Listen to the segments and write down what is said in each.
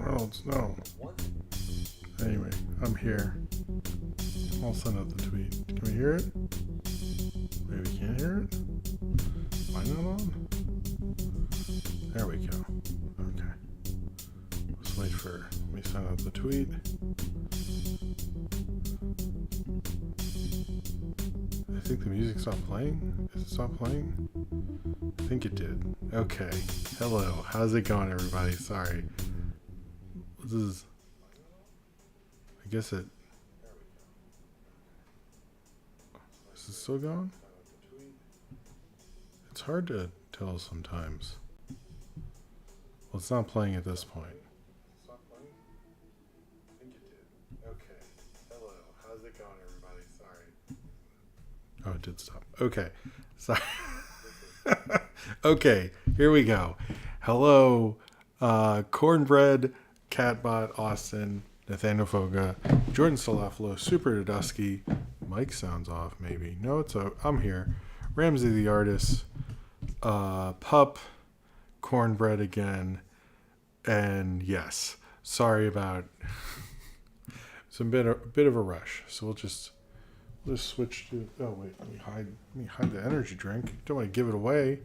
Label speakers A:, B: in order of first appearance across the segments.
A: Reynolds, no. Anyway, I'm here. I'll send out the tweet. Can we hear it? Maybe we can't hear it? Am I not on? There we go. Okay. Let's wait for... Let me send out the tweet. I think the music stopped playing. Is it stopped playing? I think it did. Okay. Hello. How's it going, everybody? Sorry. This is... I guess it... Is it still going? It's hard to tell sometimes. Well, it's not playing at this point. Stop playing? I think it did. Okay. Hello. How's it going, everybody? Sorry. Oh, it did stop. Okay. Sorry. Okay. Here we go. Hello. Cornbread, Catbot, Austin, Nathaniel Foga, Jordan Salaflo, Super Dusky. Mic sounds off, maybe. No, I'm here. Ramsey the artist, Pup, Cornbread again, and yes, sorry about it's a bit of a rush. So we'll just switch to. Oh wait, let me hide the energy drink. Don't want to give it away.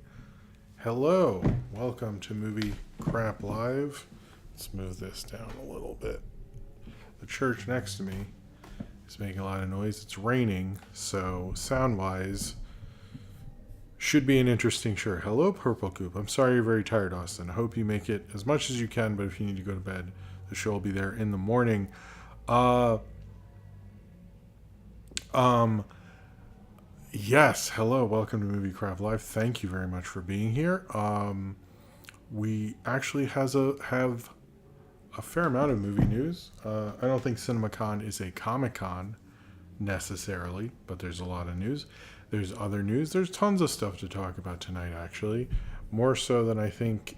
A: Hello, welcome to Movie Crap Live. Let's move this down a little bit. The church next to me is making a lot of noise. It's raining, so sound-wise, should be an interesting show. Hello, Purple Coop. I'm sorry you're very tired, Austin. I hope you make it as much as you can, but if you need to go to bed, the show will be there in the morning. Yes, hello, welcome to Movie Craft Live. Thank you very much for being here. We actually have a fair amount of movie news. I don't think Cinemacon is a Comic-Con necessarily, but there's a lot of news. There's other news. There's tons of stuff to talk about tonight, actually. More so than I think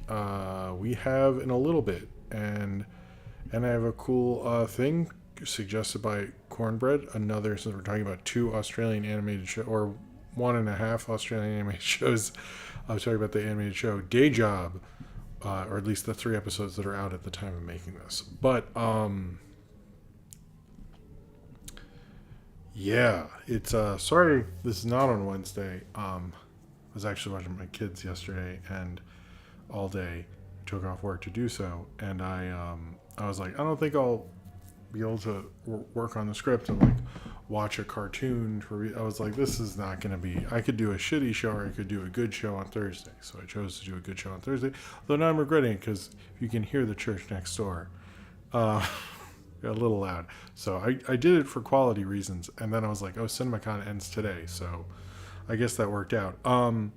A: we have in a little bit. And I have a cool thing suggested by Cornbread. Another, since we're talking about 2 Australian animated shows, or 1.5 Australian animated shows. I was talking about the animated show Day Job. Or at least the 3 episodes that are out at the time of making this. But, yeah, it's, sorry this is not on Wednesday. I was actually watching my kids yesterday and all day took off work to do so. And I was like, I don't think I'll be able to work on the script and like watch a cartoon. I was like, this is not going to be, I could do a shitty show or I could do a good show on Thursday. So I chose to do a good show on Thursday. Though now I'm regretting it because you can hear the church next door. A little loud. So I did it for quality reasons. And then I was like, oh, Cinemacon ends today. So I guess that worked out. I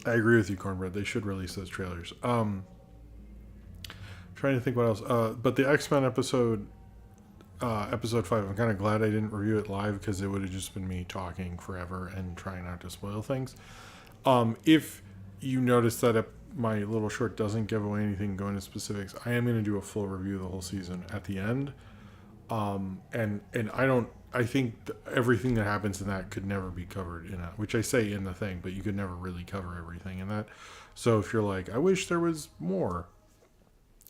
A: agree with you, Cornbread. They should release those trailers. Trying to think what else. But the X-Men episode 5, I'm kind of glad I didn't review it live because it would have just been me talking forever and trying not to spoil things. If you notice that my little short doesn't give away anything, go into specifics, I am going to do a full review of the whole season at the end. And I think everything that happens in that could never be covered in that, which I say in the thing, but you could never really cover everything in that. So if you're like, I wish there was more,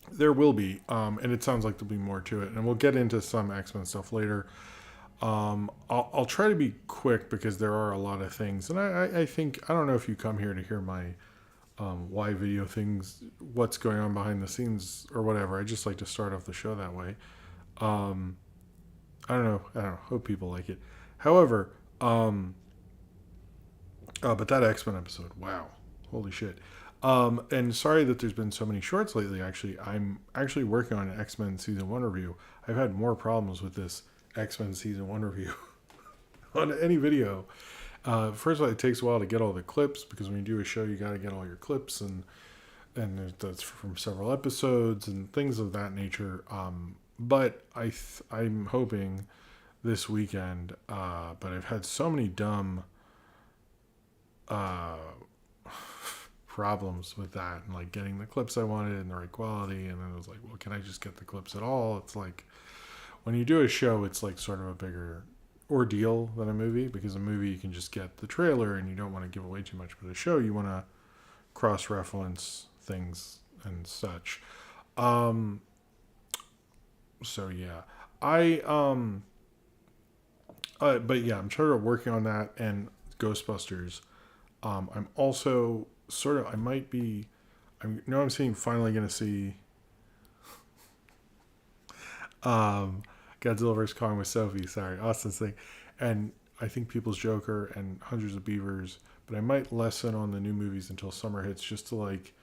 A: there will be, and it sounds like there'll be more to it, and we'll get into some X-Men stuff later. I'll try to be quick because there are a lot of things, and I think, I don't know if you come here to hear my why video things, what's going on behind the scenes or whatever. I just like to start off the show that way. I don't know. Hope people like it. However, but that X-Men episode, wow, holy shit. And sorry that there's been so many shorts lately. Actually, I'm actually working on an X-Men Season 1 review. I've had more problems with this X-Men Season 1 review on any video. First of all, it takes a while to get all the clips because when you do a show, you got to get all your clips and that's from several episodes and things of that nature. But I'm hoping this weekend, but I've had so many dumb problems with that and like getting the clips I wanted in the right quality, and then it was like, well, can I just get the clips at all? It's like when you do a show, it's like sort of a bigger ordeal than a movie, because a movie you can just get the trailer and you don't want to give away too much, but a show you want to cross-reference things and such. Um, so yeah, I but yeah, I'm sort of working on that and Ghostbusters. I'm also sort of I might be. I'm seeing finally going to see um, Godzilla vs Kong with Sophie. Sorry, Austin's thing, and I think People's Joker and Hundreds of Beavers. But I might lessen on the new movies until summer hits, just to like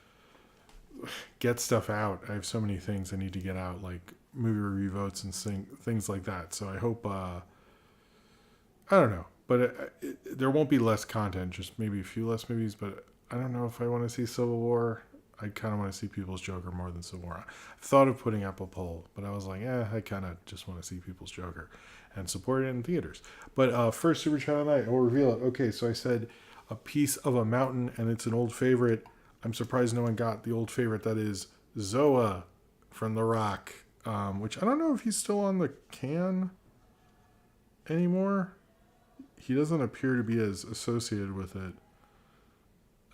A: get stuff out. I have so many things I need to get out, like movie review votes and things like that. So I hope. I don't know, but there won't be less content. Just maybe a few less movies. But I don't know if I want to see Civil War. I kind of want to see People's Joker more than Civil War. I thought of putting Apple Poll, but I was like, I kind of just want to see People's Joker and support it in theaters. But first Super Chat of the night, I'll reveal it. Okay, so I said A Piece of a Mountain, and it's an old favorite. I'm surprised no one got the old favorite. That is Zoa from The Rock, which I don't know if he's still on the can anymore. He doesn't appear to be as associated with it.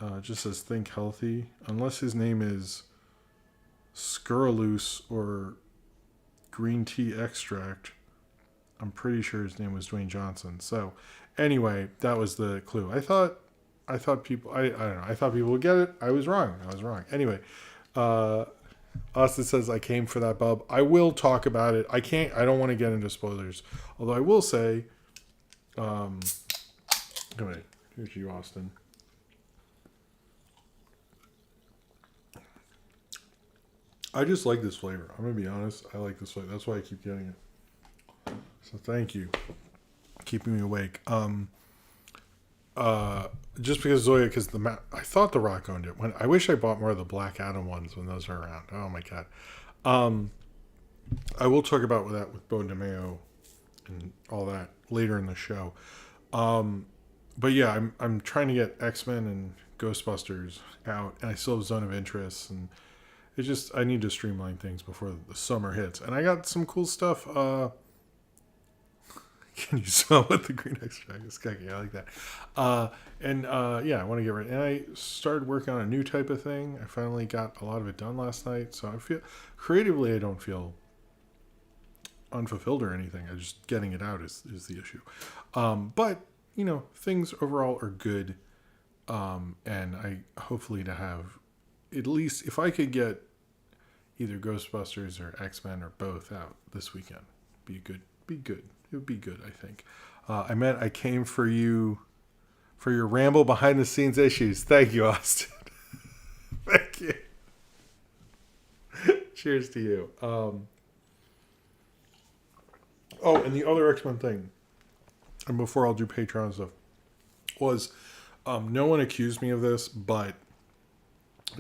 A: It just says Think Healthy. Unless his name is Scurrilous or Green Tea Extract. I'm pretty sure his name was Dwayne Johnson. So, anyway, that was the clue. I thought people. I don't know. I thought people would get it. I was wrong. Anyway, Austin says I came for that bub. I will talk about it. I can't. I don't want to get into spoilers. Although I will say. Anyway, here's you, Austin. I just like this flavor. I'm gonna be honest. I like this flavor. That's why I keep getting it. So thank you, keeping me awake. Just because Zoya, because I thought The Rock owned it. I wish I bought more of the Black Adam ones when those are around. Oh my god. I will talk about that with Bo DeMeo and all that later in the show. But yeah, I'm trying to get X-Men and Ghostbusters out, and I still have Zone of Interest, and it's just I need to streamline things before the summer hits. And I got some cool stuff. Can you smell what the green extract is cooking? I like that. Yeah, I want to get ready. And I started working on a new type of thing. I finally got a lot of it done last night, so I feel creatively I don't feel unfulfilled or anything. I just getting it out is the issue. But things overall are good. And I hopefully to have at least if I could get either Ghostbusters or X-Men or both out this weekend, be good. It would be good, I think. I came for you for your ramble behind the scenes issues. Thank you, Austin. Thank you. Cheers to you. And the other X-Men thing, and before I'll do Patreon stuff, was no one accused me of this, but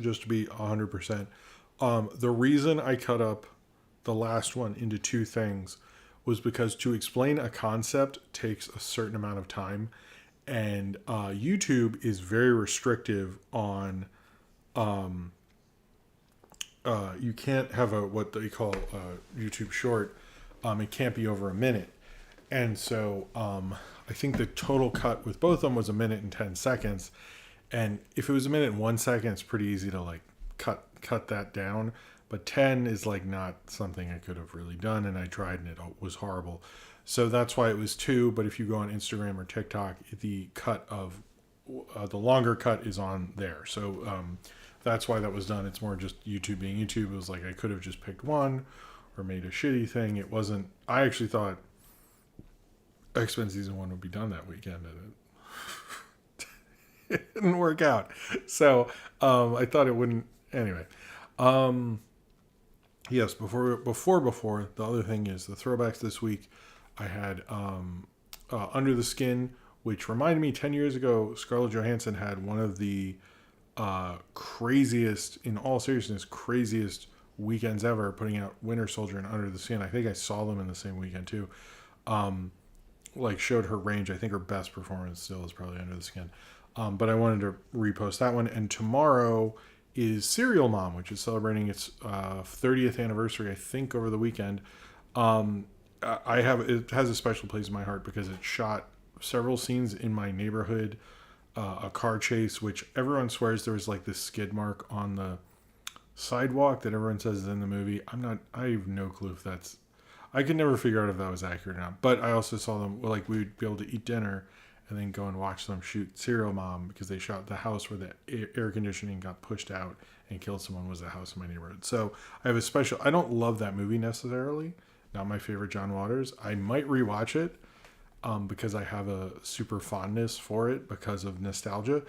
A: just to be 100%, the reason I cut up the last one into two things was because to explain a concept takes a certain amount of time, and YouTube is very restrictive on you can't have what they call a YouTube short. It can't be over a minute, and so I think the total cut with both of them was 1 minute and 10 seconds, and if it was 1 minute and 1 second, it's pretty easy to like cut that down. But 10 is like not something I could have really done, and I tried and it was horrible. So that's why it was 2. But if you go on Instagram or TikTok, the cut of the longer cut is on there. So that's why that was done. It's more just YouTube being YouTube. It was like I could have just picked one or made a shitty thing. It wasn't. I actually thought X-Men Season 1 would be done that weekend, and it didn't work out. So I thought it wouldn't. Anyway. Yes, before the other thing is the throwbacks this week. I had Under the Skin, which reminded me 10 years ago, Scarlett Johansson had one of the craziest weekends ever, putting out Winter Soldier and Under the Skin. I think I saw them in the same weekend too. Showed her range. I think her best performance still is probably Under the Skin. But I wanted to repost that one. And tomorrow is Serial Mom, which is celebrating its 30th anniversary, I think, over the weekend. It has a special place in my heart because it shot several scenes in my neighborhood, a car chase, which everyone swears there was like this skid mark on sidewalk that everyone says is in the movie. I have no clue if that's, I could never figure out if that was accurate or not. But I also saw them, like, we would be able to eat dinner and then go and watch them shoot Serial Mom, because they shot the house where the air conditioning got pushed out and killed someone, was the house in my neighborhood. So I have a special, I don't love that movie necessarily. Not my favorite John Waters. I might rewatch it because I have a super fondness for it because of nostalgia.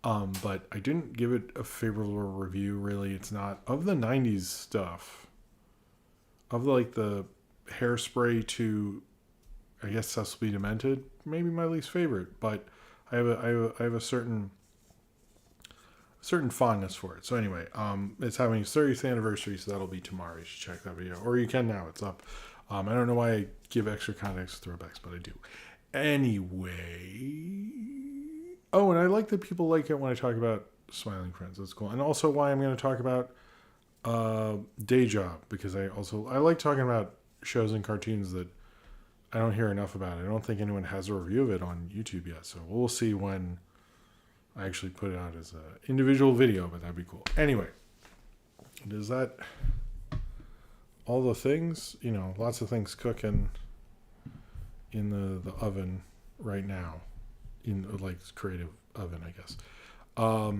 A: But I didn't give it a favorable review, really. It's not, of the 90s stuff, of like the Hairspray to, I guess, Cecily Demented, maybe my least favorite. But I have a certain fondness for it. So anyway, it's having its 30th anniversary, so that'll be tomorrow. You should check that video, or you can now. It's up. I don't know why I give extra context throwbacks, but I do. Anyway, oh, and I like that people like it when I talk about Smiling Friends. That's cool. And also why I'm going to talk about Day Job, because I like talking about shows and cartoons that I don't hear enough about. I don't think anyone has a review of it on YouTube yet, so we'll see when I actually put it out as an individual video, but that'd be cool. Anyway, does that, all the things, lots of things cooking in the oven right now, in like creative oven, I guess. All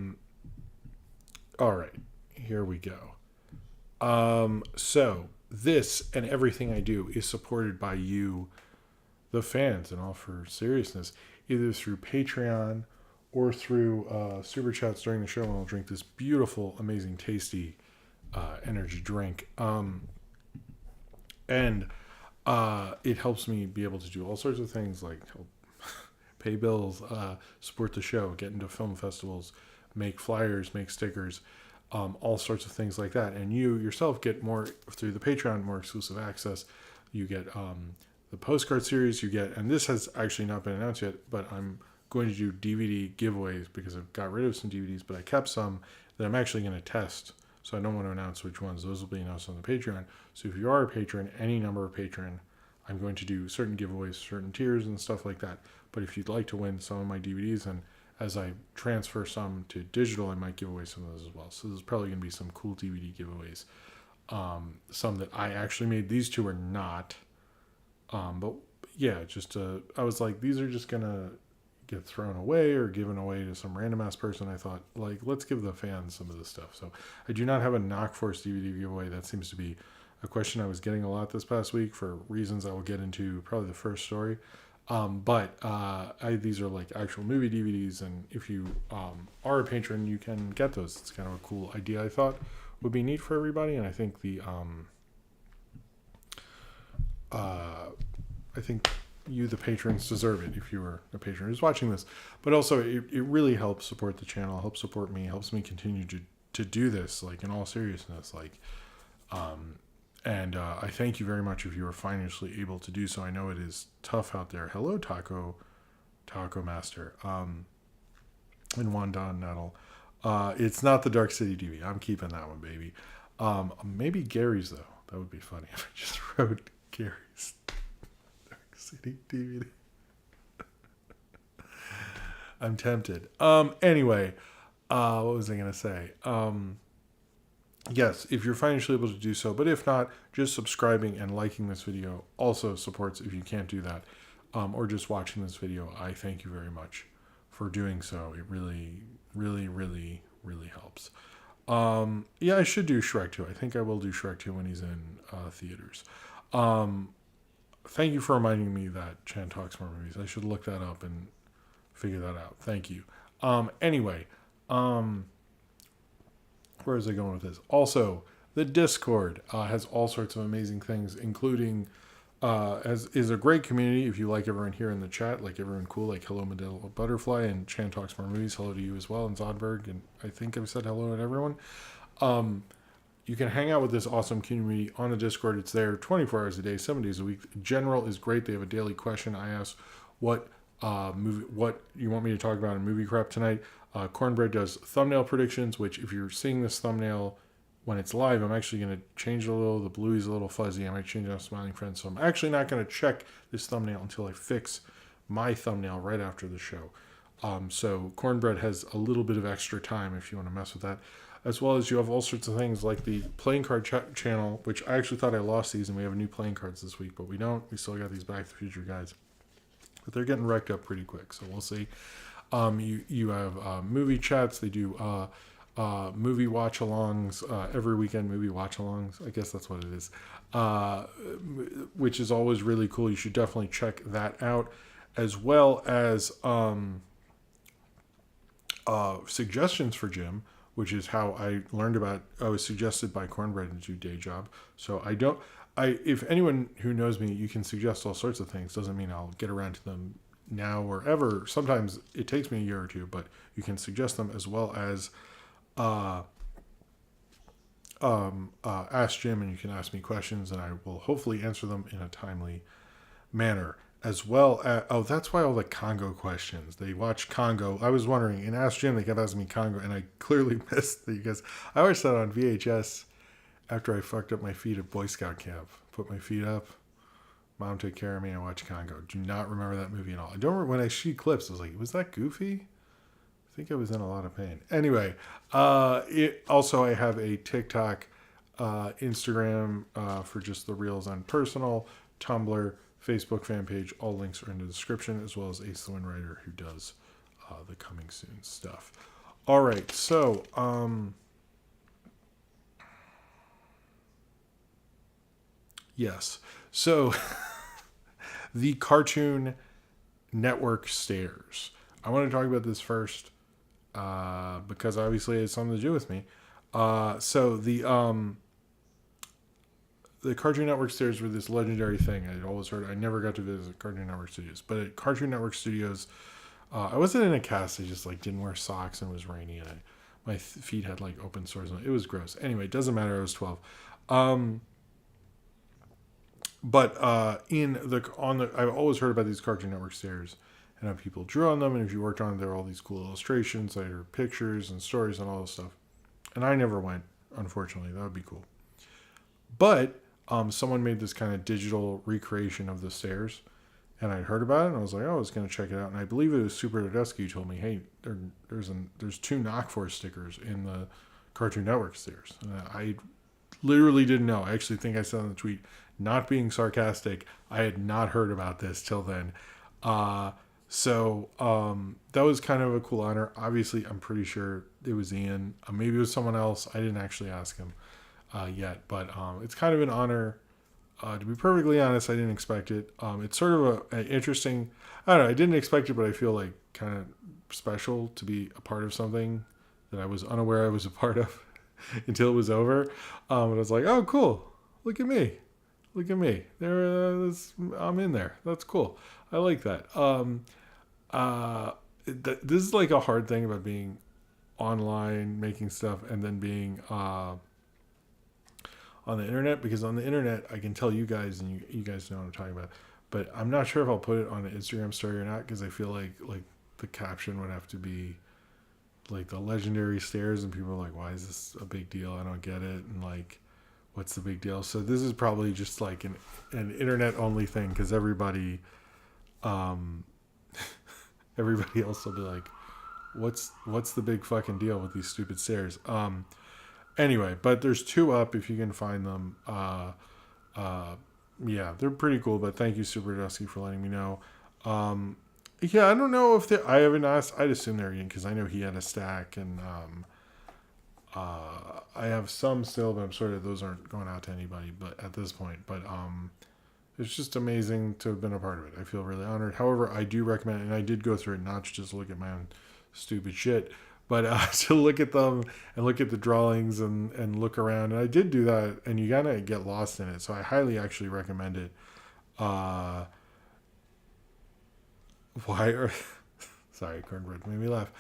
A: right, here we go. So this and everything I do is supported by you, the fans, and all for seriousness, either through Patreon or through super chats during the show, and I'll drink this beautiful, amazing, tasty energy drink. And it helps me be able to do all sorts of things, like help pay bills, support the show, get into film festivals, make flyers, make stickers, all sorts of things like that. And you yourself get more through the Patreon, more exclusive access. You get the postcard series, you get, and this has actually not been announced yet, but I'm going to do DVD giveaways because I've got rid of some DVDs, but I kept some that I'm actually going to test. So I don't want to announce which ones. Those will be announced on the Patreon. So if you are a patron, any number of patron, I'm going to do certain giveaways, certain tiers and stuff like that. But if you'd like to win some of my DVDs, and as I transfer some to digital, I might give away some of those as well. So there's probably going to be some cool DVD giveaways. Some that I actually made. These two are not. But yeah, I was like, these are just going to get thrown away or given away to some random ass person. I thought, like, let's give the fans some of this stuff. So I do not have a Knock Force DVD giveaway. That seems to be a question I was getting a lot this past week for reasons I will get into probably the first story. These are like actual movie DVDs, and if you are a patron, you can get those. It's kind of a cool idea I thought would be neat for everybody, and I think I think you, the patrons, deserve it if you are a patron who's watching this. But also, it really helps support the channel, helps support me, helps me continue to do this, like, in all seriousness. Like, I thank you very much if you are financially able to do so. I know it is tough out there. Hello, Taco Master, and Wandon Nettle. It's not the Dark City DVD. I'm keeping that one, baby. Maybe Gary's, though. That would be funny if I just wrote Gary's Dark City DVD. I'm tempted. Anyway, what was I going to say? Yes, if you're financially able to do so, but if not, just subscribing and liking this video also supports if you can't do that, or just watching this video. I thank you very much for doing so. It really, really, really, really helps. Yeah, I should do Shrek 2. I think I will do Shrek 2 when he's in theaters. Thank you for reminding me that Chan talks more movies. I should look that up and figure that out. Thank you. Anyway, where is I going with this? Also, the Discord has all sorts of amazing things, including is a great community. If you like everyone here in the chat, like everyone cool, like hello Medela Butterfly and Chan Talks More Movies, hello to you as well, and Zodberg, and I think I've said hello to everyone. You can hang out with this awesome community on the Discord. It's there 24 hours a day, 7 days a week. General is great. They have a daily question. I ask what you want me to talk about in movie crap tonight. Cornbread does thumbnail predictions, which if you're seeing this thumbnail when it's live, I'm actually going to change it a little. The Bluey's a little fuzzy. I might change it on Smiling Friends. So I'm actually not going to check this thumbnail until I fix my thumbnail right after the show. So Cornbread has a little bit of extra time if you want to mess with that. as well as you have all sorts of things like the playing card channel, which I actually thought I lost these, and we have new playing cards this week, but we don't. We still got these Back to the Future guys, but they're getting wrecked up pretty quick, so we'll see. You have movie chats. They do movie watch-alongs every weekend. Movie watch-alongs, I guess that's what it is, which is always really cool. You should definitely check that out, as well as suggestions for Jim, which is how I learned about. I was suggested by Cornbread to do Day Job. So if anyone who knows me, you can suggest all sorts of things. Doesn't mean I'll get around to them now or ever. Sometimes it takes me a year or two, but you can suggest them, as well as ask Jim, and you can ask me questions, and I will hopefully answer them in a timely manner. As well as, that's why all the Congo questions. They watch Congo. I was wondering, and Ask Jim, they kept asking me Congo, and I clearly missed it because I always saw it on VHS after I fucked up my feet at Boy Scout camp. Put my feet up. Mom take care of me. I watch Congo. Do not remember that movie at all. I don't remember when I see clips. I was like, was that Goofy? I think I was in a lot of pain. Anyway, also I have a TikTok, Instagram for just the reels on personal, Tumblr, Facebook fan page. All links are in the description, as well as Ace the Wind Writer, who does the coming soon stuff. All right, so yes, so the Cartoon Network stairs. I want to talk about this first because obviously it has something to do with me. So the Cartoon Network stairs were this legendary thing. I'd always heard. I never got to visit Cartoon Network Studios, but at Cartoon Network Studios, I wasn't in a cast. I just didn't wear socks, and it was rainy, and my feet had open sores. It was gross. Anyway, it doesn't matter. I was 12. But I've always heard about these Cartoon Network stairs, and how people drew on them, and if you worked on them, there were all these cool illustrations, there were pictures and stories and all this stuff. And I never went, unfortunately. That would be cool. But someone made this kind of digital recreation of the stairs, and I'd heard about it, and I was like, I was going to check it out. And I believe it was Super Tedeschi who told me, hey, there's 2 Knock Force stickers in the Cartoon Network stairs. And I literally didn't know. I actually think I said on the tweet, not being sarcastic, I had not heard about this till then. So that was kind of a cool honor. Obviously, I'm pretty sure it was Ian. Maybe it was someone else. I didn't actually ask him yet, but it's kind of an honor. To be perfectly honest, I didn't expect it. It's sort of an interesting. I don't know. I didn't expect it, but I feel kind of special to be a part of something that I was unaware I was a part of until it was over. And I was like, oh, cool. Look at me. Look at me. I'm in there. That's cool. I like that. This is a hard thing about being online, making stuff, and then being on the internet, because on the internet I can tell you guys, and you guys know what I'm talking about, but I'm not sure if I'll put it on an Instagram story or not, because I feel like the caption would have to be the legendary stairs, and people are like, why is this a big deal? I don't get it. And what's the big deal? So this is probably just an internet only thing, because everybody else will be like, what's the big fucking deal with these stupid stairs? Anyway, but there's 2 up if you can find them. Yeah, they're pretty cool, but thank you, Super Dusky, for letting me know. Yeah, I don't know if I haven't asked. I'd assume they're in, because I know he had a stack, and I have some still, but I'm sorry that those aren't going out to anybody but at this point. But it's just amazing to have been a part of it. I feel really honored. However, I do recommend, and I did go through it, not to just look at my own stupid shit, but to look at them and look at the drawings and look around. And I did do that, and you gotta get lost in it. So I highly actually recommend it. Sorry, Cornbread made me laugh.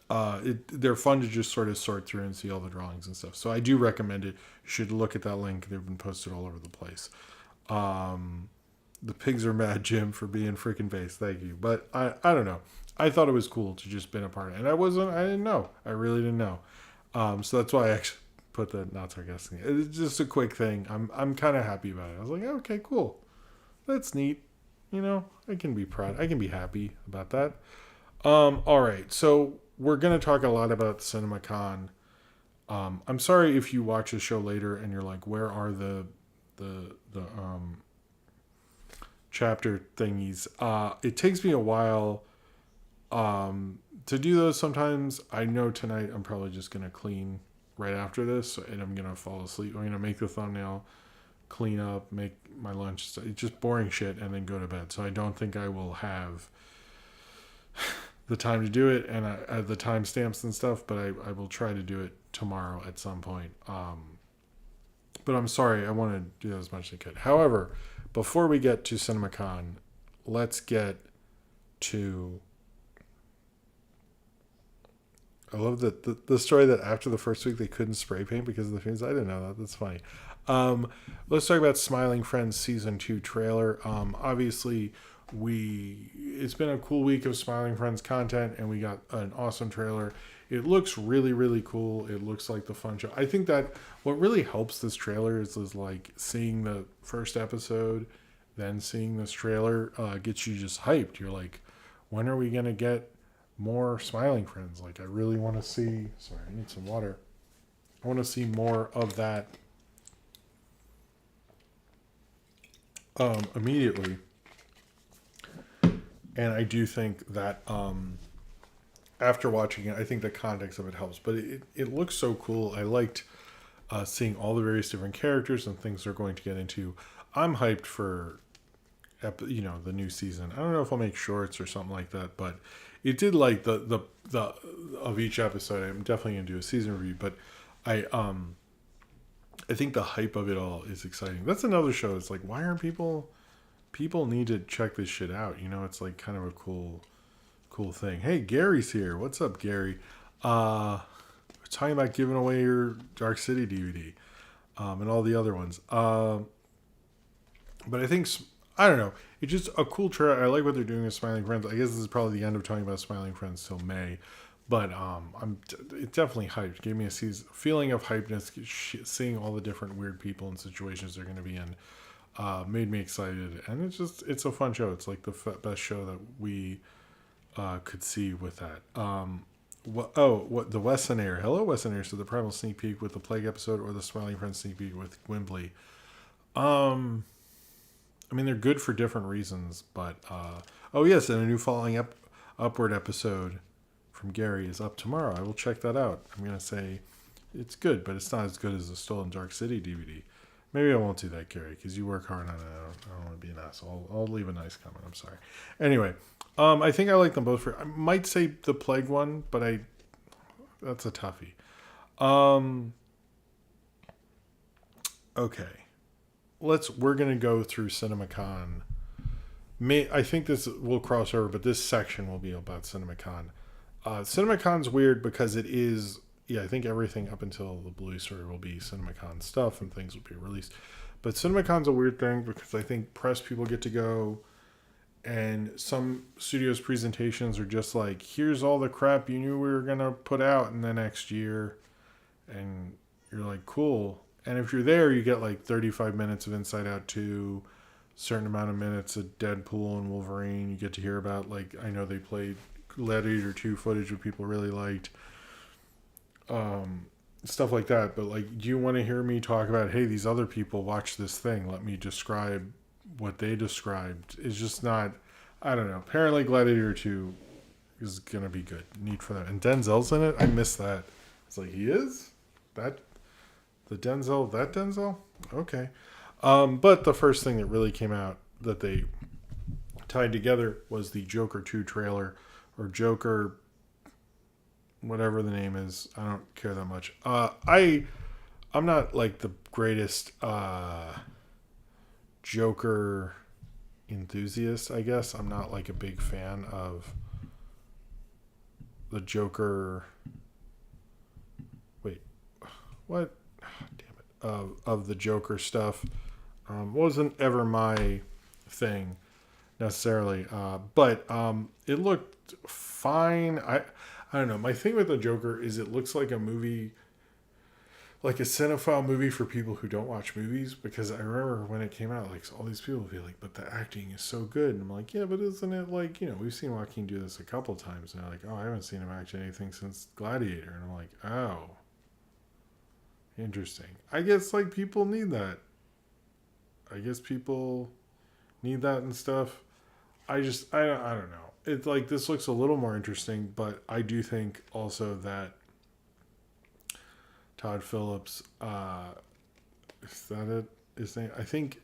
A: They're fun to just sort of sort through and see all the drawings and stuff. So I do recommend it. You should look at that link. They've been posted all over the place. The pigs are mad, Jim, for being freaking based. Thank you. But I don't know. I thought it was cool to just been a part of it. And I didn't know. I really didn't know. So that's why I actually put the not sarcastic. It's just a quick thing. I'm kind of happy about it. I was like, okay, cool. That's neat. I can be proud. I can be happy about that. All right. So we're going to talk a lot about Cinemacon. I'm sorry if you watch the show later and you're like, where are the chapter thingies? It takes me a while to do those sometimes. I know tonight I'm probably just going to clean right after this, and I'm going to fall asleep. I'm going to make the thumbnail, clean up, make my lunch. It's just boring shit, and then go to bed. So I don't think I will have the time to do it, and the timestamps and stuff, but I will try to do it tomorrow at some point. But I'm sorry, I want to do that as much as I could. However, before we get to Cinemacon, let's get to... I love that the story that after the first week they couldn't spray paint because of the fumes. I didn't know that. That's funny. Let's talk about Smiling Friends Season 2 trailer. Obviously, it's been a cool week of Smiling Friends content, and we got an awesome trailer. It looks really, really cool. It looks like the fun show. I think that what really helps this trailer is like seeing the first episode, then seeing this trailer gets you just hyped. You're like, when are we going to get more Smiling Friends? Like, I really want to see... Sorry, I need some water. I want to see more of that immediately. And I do think that after watching it, I think the context of it helps. But it looks so cool. I liked seeing all the various different characters and things they're going to get into. I'm hyped for the new season. I don't know if I'll make shorts or something like that, but it did like the of each episode. I'm definitely gonna do a season review, but I think the hype of it all is exciting. That's another show. It's like, why aren't people need to check this shit out? It's like kind of a cool thing. Hey, Gary's here. What's up, Gary? We're talking about giving away your Dark City DVD and all the other ones. But I think, I don't know, it's just a cool trailer. I like what they're doing with Smiling Friends. I guess this is probably the end of talking about Smiling Friends till May. But it definitely hyped. Gave me a feeling of hypeness, seeing all the different weird people and situations they're going to be in. Made me excited. And it's a fun show. It's like the best show that we could see with that. The Wesson Air. Hello, Wesson Air. So the Primal sneak peek with the Plague episode or the Smiling Friends sneak peek with Wembley. I mean, they're good for different reasons, but oh yes, and a new Falling Upward episode from Gary is up tomorrow. I will check that out. I'm gonna say it's good, but it's not as good as the Stolen Dark City DVD. Maybe I won't do that, Gary, because you work hard on it. I don't want to be an asshole. I'll leave a nice comment. I'm sorry. Anyway, I think I like them both. I might say the Plague one, but that's a toughie. Okay. We're going to go through Cinemacon. I think this will cross over, but this section will be about Cinemacon. Cinemacon's weird because it is, I think everything up until the Bluey story will be Cinemacon stuff and things will be released. But Cinemacon's a weird thing because I think press people get to go, and some studios' presentations are just like, here's all the crap you knew we were going to put out in the next year. And you're like, cool. And if you're there, you get like 35 minutes of Inside Out 2, a certain amount of minutes of Deadpool and Wolverine. You get to hear about, like, I know they played Gladiator 2 footage that people really liked. Stuff like that. But, like, do you want to hear me talk about, hey, these other people watched this thing, let me describe what they described? It's just not, I don't know. Apparently Gladiator 2 is going to be good. Neat for that. And Denzel's in it? I missed that. It's like, he is? That Denzel? Okay. But the first thing that really came out that they tied together was the Joker 2 trailer, or Joker, whatever the name is. I don't care that much. I'm not like the greatest Joker enthusiast, I guess. I'm not like a big fan of the Joker. Wait, what? Of the Joker stuff. Wasn't ever my thing necessarily, but it looked fine. I don't know. My thing with the Joker is it looks like a movie like a cinephile movie for people who don't watch movies, because I remember when it came out, like all these people would be like, but the acting is so good, and I'm like, yeah, but isn't it like, we've seen Joaquin do this a couple times, and they're like, oh, I haven't seen him act in anything since Gladiator, and I'm like, oh, interesting. I guess like people need that. I guess people need that and stuff. I don't know. It's like this looks a little more interesting, but I do think also that Todd Phillips, is that it? His name? I think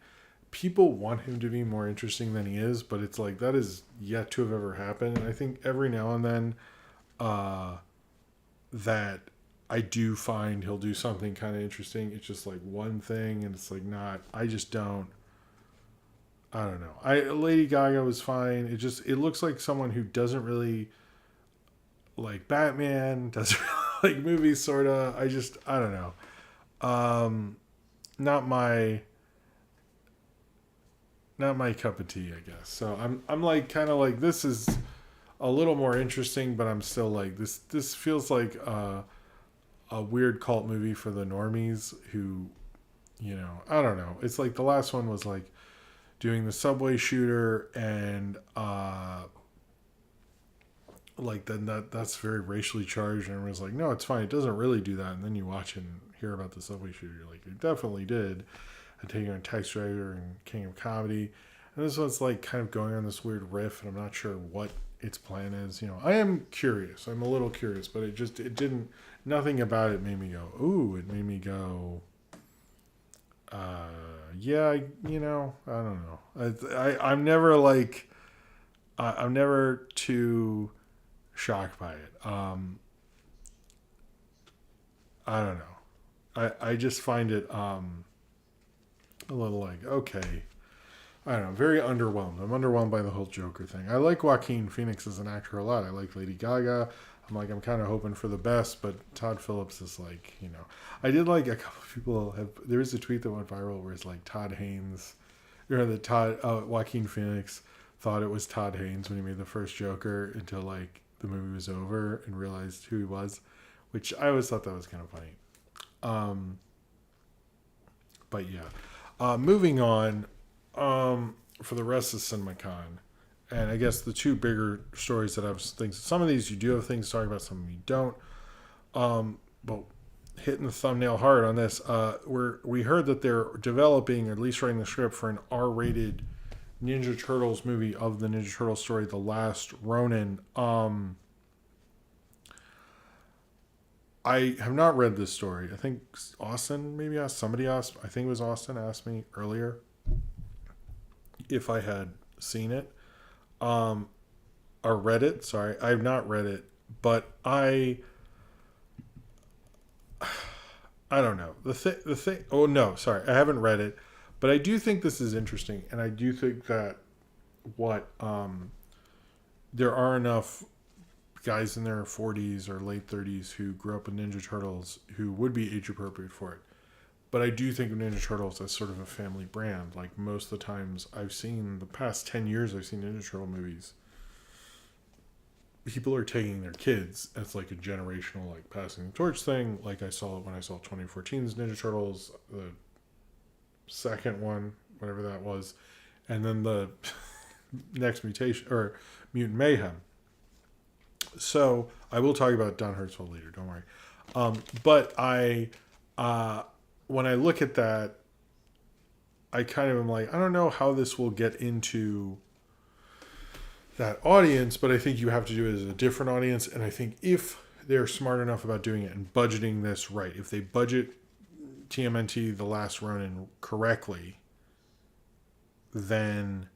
A: people want him to be more interesting than he is, but it's like that is yet to have ever happened. And I think every now and then, that I do find he'll do something kind of interesting. It's just like one thing, and it's like not. I just don't. I don't know. Lady Gaga was fine. It looks like someone who doesn't really like Batman, doesn't really like movies, sorta. I don't know. Not my cup of tea, I guess. So I'm like kind of like this is a little more interesting, but I'm still like this feels like a weird cult movie for the normies who, I don't know. It's like the last one was like doing the subway shooter, and like then that's very racially charged, and everyone's like, no, it's fine, it doesn't really do that. And then you watch and hear about the subway shooter, you're like, it definitely did. And Taking on Taxi Driver and King of Comedy, and this one's like kind of going on this weird riff, and I'm not sure what its plan is. I am curious. I'm a little curious, but it didn't. Nothing about it made me go, ooh. It made me go, yeah. I don't know. I'm never like, I'm never too shocked by it. I don't know. I just find it a little like, okay. I don't know, very underwhelmed. I'm underwhelmed by the whole Joker thing. I like Joaquin Phoenix as an actor a lot. I like Lady Gaga. I'm kind of hoping for the best, but Todd Phillips is like, I did like a couple of people there was a tweet that went viral where it's like Todd Haynes, Joaquin Phoenix thought it was Todd Haynes when he made the first Joker until like the movie was over and realized who he was, which I always thought that was kind of funny. But yeah, moving on, for the rest of Cinemacon, and I guess the two bigger stories that I was thinking, some of these you do have things to talk about, some of you don't. But hitting the thumbnail hard on this, we heard that they're developing, or at least writing the script for an R-rated Ninja Turtles movie of the Ninja Turtles story, The Last Ronin. I have not read this story. I think Austin maybe asked, somebody asked, I think it was Austin asked me earlier if I had seen it, or read it. Sorry, I have not read it, but I don't know the thing. Oh no, sorry, I haven't read it, but I do think this is interesting, and I do think that there are enough guys in their 40s or late 30s who grew up with Ninja Turtles who would be age appropriate for it. But I do think of Ninja Turtles as sort of a family brand. Like most of the times I've seen, the past 10 years I've seen Ninja Turtle movies, people are taking their kids as like a generational, like passing the torch thing. Like I saw it when I saw 2014's Ninja Turtles, the second one, whatever that was, and then the next mutation, or Mutant Mayhem. So I will talk about Don Hertzfeld later, don't worry. But when I look at that, I kind of am like, I don't know how this will get into that audience, but I think you have to do it as a different audience. And I think if they're smart enough about doing it and budgeting this right, if they budget TMNT The Last Ronin correctly, then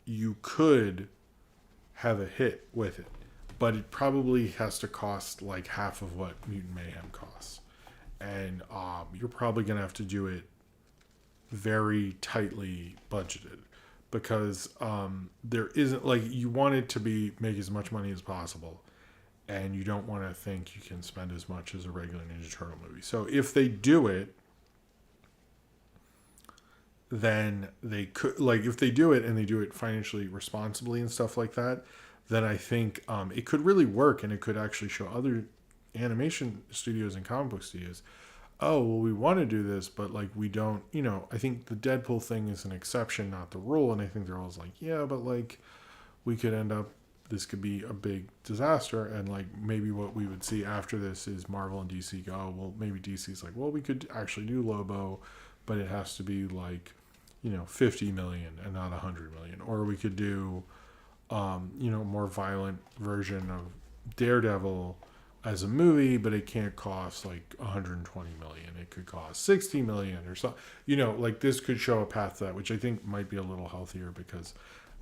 A: you could have a hit with it. But it probably has to cost like half of what Mutant Mayhem costs. And you're probably going to have to do it very tightly budgeted, because there isn't, like, you want it to make as much money as possible, and you don't want to think you can spend as much as a regular Ninja Turtle movie. So if they do it, then they could, like, if they do it and they do it financially responsibly and stuff like that, then I think it could really work, and it could actually show other animation studios and comic book studios oh, well, we want to do this, but like we don't, I think the Deadpool thing is an exception, not the rule. And I think they're always like, yeah, but like we could end up, this could be a big disaster. And like maybe what we would see after this is Marvel and DC go, oh, well, maybe DC's like, well, we could actually do Lobo, but it has to be like, 50 million and not 100 million. Or we could do, more violent version of Daredevil as a movie, but it can't cost like 120 million. It could cost 60 million or so. Like this could show a path to that, which I think might be a little healthier because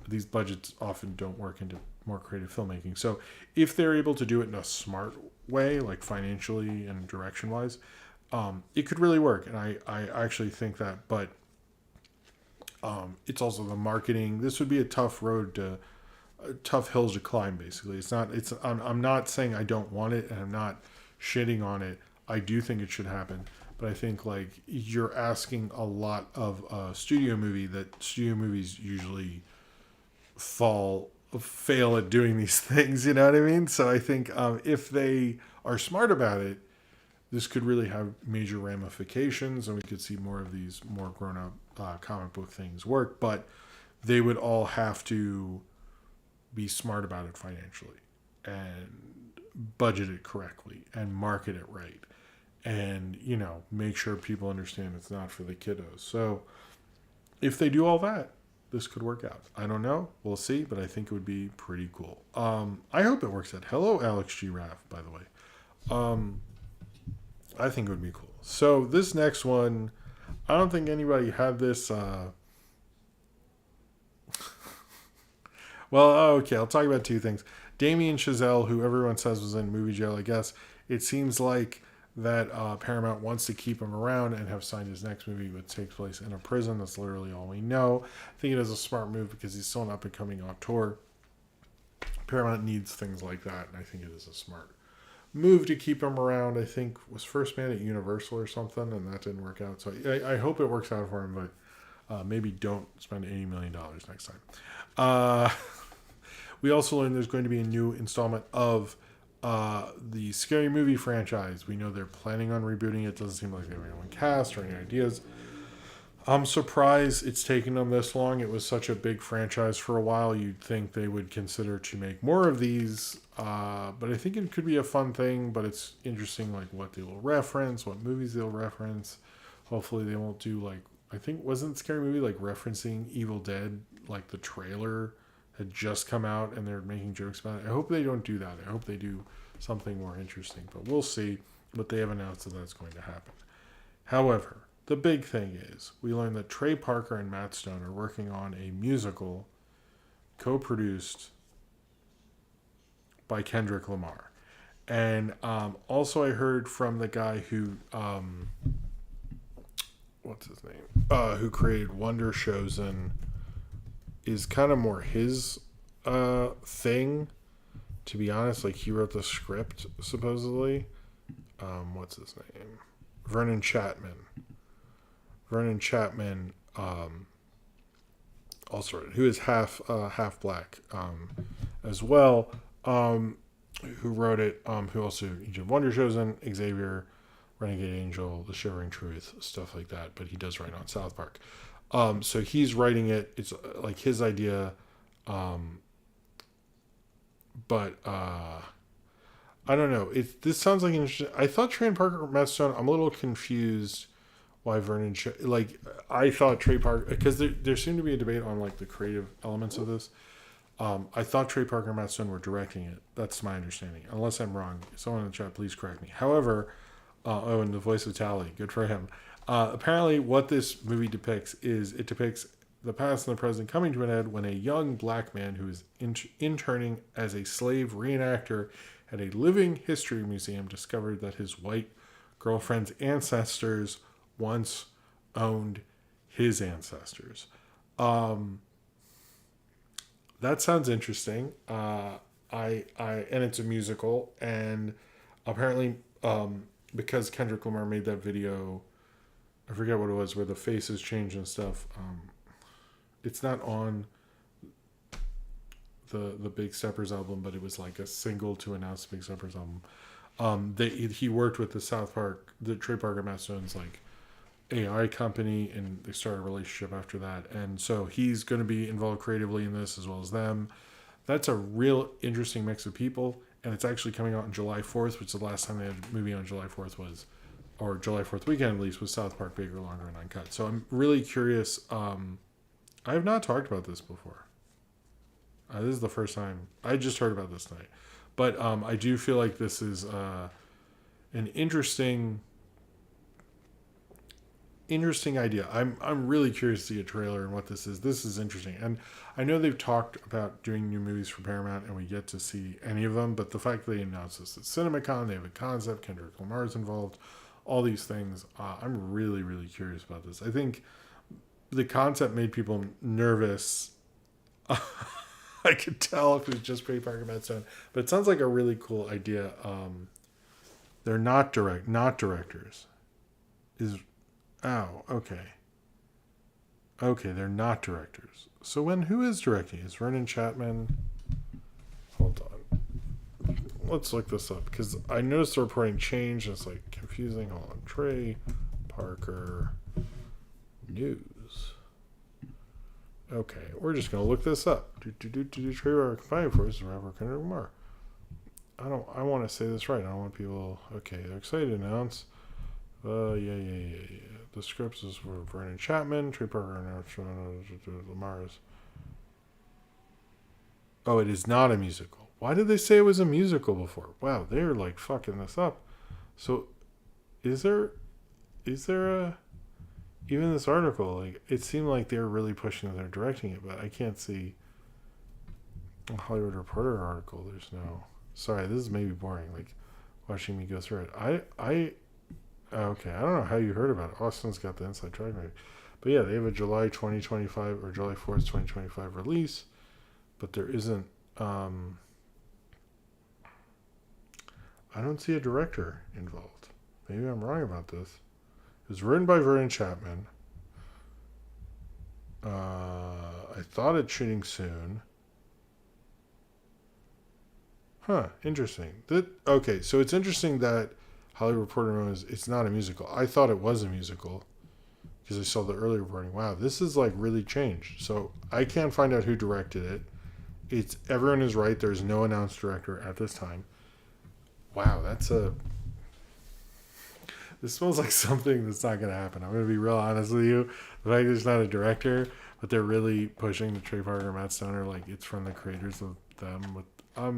A: these budgets often don't work into more creative filmmaking. So if they're able to do it in a smart way, like financially and direction wise, it could really work. And I actually think that, but it's also the marketing. This would be a tough road to tough hills to climb. Basically, I'm not saying I don't want it, and I'm not shitting on it. I do think it should happen, but I think like you're asking a lot of a studio movie that studio movies usually fail at doing these things. You know what I mean? So I think if they are smart about it, this could really have major ramifications, and we could see more of these more grown up comic book things work. But they would all have to be smart about it financially and budget it correctly and market it right and make sure people understand it's not for the kiddos. So if they do all that, this could work out. I don't know, we'll see, but I think it would be pretty cool. I hope it works out. Hello, Alex G. Raff, by the way. I think it would be cool. So this next one, I don't think anybody had this well, okay, I'll talk about two things. Damien Chazelle, who everyone says was in movie jail, I guess. It seems like that Paramount wants to keep him around and have signed his next movie, which takes place in a prison. That's literally all we know. I think it is a smart move because he's still an up-and-coming auteur. Paramount needs things like that, and I think it is a smart move to keep him around. I think was first man at Universal or something, and that didn't work out. So I hope it works out for him, but maybe don't spend $80 million next time. We also learned there's going to be a new installment of the Scary Movie franchise. We know they're planning on rebooting it. Doesn't seem like they have anyone cast or any ideas. I'm surprised it's taken them this long. It was such a big franchise for a while. You'd think they would consider to make more of these. But I think it could be a fun thing. But it's interesting, like what they will reference, what movies they'll reference. Hopefully they won't do like, I think wasn't Scary Movie like referencing Evil Dead, like the trailer had just come out and they're making jokes about it. I hope they don't do that. I hope they do something more interesting. But we'll see. But they have announced that that's going to happen. However, the big thing is we learned that Trey Parker and Matt Stone are working on a musical co-produced by Kendrick Lamar. And also I heard from the guy who, what's his name? Who created Wonder Shows and is kind of more his thing, to be honest. Like he wrote the script, supposedly. What's his name? Vernon Chatman, also who is half black as well, who wrote it, who also did Wonder Shows and Xavier, Renegade Angel, The Shivering Truth, stuff like that. But he does write on South Park. So he's writing it. It's like his idea. But I don't know. This sounds like interesting. I thought Trey Parker or Matt Stone. I'm a little confused why Vernon. I thought Trey Parker, because there seemed to be a debate on like the creative elements of this. I thought Trey Parker and Matt Stone were directing it. That's my understanding. Unless I'm wrong. Someone in the chat, please correct me. However, and the voice of Tally, good for him. Apparently, what this movie depicts is it depicts the past and the present coming to an end when a young black man who is interning as a slave reenactor at a living history museum discovered that his white girlfriend's ancestors once owned his ancestors. That sounds interesting. And it's a musical, and apparently, because Kendrick Lamar made that video, I forget what it was, where the faces change and stuff. It's not on the Big Steppers album, but it was like a single to announce the Big Steppers album. He worked with the Trey Parker Matt Stone's like AI company, and they started a relationship after that. And so he's going to be involved creatively in this as well as them. That's a real interesting mix of people, and it's actually coming out on July 4th, which the last time they had a movie on July 4th was, or July 4th weekend at least, was South Park Bigger, Longer, and Uncut. So I'm really curious. I have not talked about this before. This is the first time. I just heard about this tonight. But I do feel like this is an interesting idea. I'm really curious to see a trailer and what this is. This is interesting. And I know they've talked about doing new movies for Paramount, and we get to see any of them, but the fact that they announced this at Cinemacon, they have a concept, Kendrick Lamar's involved, all these things, I'm really, really curious about this. I think the concept made people nervous. I could tell if it was just Trey Parker Matt Stone, but it sounds like a really cool idea. They're not directors. Okay. Okay, they're not directors. So who is directing? Is Ronin Chapman? Hold on. Let's look this up, because I noticed the reporting changed, and it's like confusing. Hold on. Trey Parker News. Okay, we're just going to look this up. Trey Parker Combining Forces, rapper Kendrick Lamar. I want to say this right. I don't want people... Okay, they're excited to announce... Yeah. The scripts is for Vernon Chapman, Trey Parker, and Lamar's. Oh, it is not a musical. Why did they say it was a musical before? Wow, they're like fucking this up. So, is there a... Even this article, like, it seemed like they were really pushing that they're directing it, but I can't see a Hollywood Reporter article. There's no... Sorry, this is maybe boring, like, watching me go through it. Okay, I don't know how you heard about it. Austin's got the inside track maybe. But yeah, they have a July 2025 or July 4th, 2025 release, but there isn't... I don't see a director involved. Maybe I'm wrong about this. It was written by Vernon Chapman. I thought it's shooting soon. Huh, interesting. Okay, so it's interesting that Hollywood Reporter knows it's not a musical. I thought it was a musical because I saw the early reporting. Wow, this is like really changed. So I can't find out who directed it. Everyone is right. There's no announced director at this time. Wow, this smells like something that's not going to happen. I'm going to be real honest with you. The fact there's not a director, but they're really pushing the Trey Parker, Matt Stoner, like it's from the creators of them. I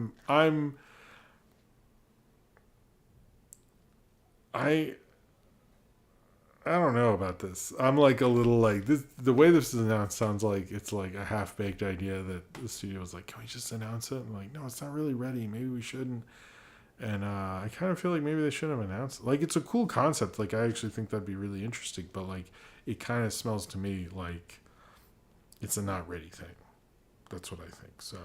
A: don't know about this. I'm like a little like this. The way this is announced sounds like it's like a half-baked idea that the studio was like, can we just announce it? And like, no, it's not really ready. Maybe we shouldn't. And I kind of feel like maybe they shouldn't have announced it. Like, it's a cool concept. Like, I actually think that'd be really interesting. But, like, it kind of smells to me like it's a not ready thing. That's what I think. So,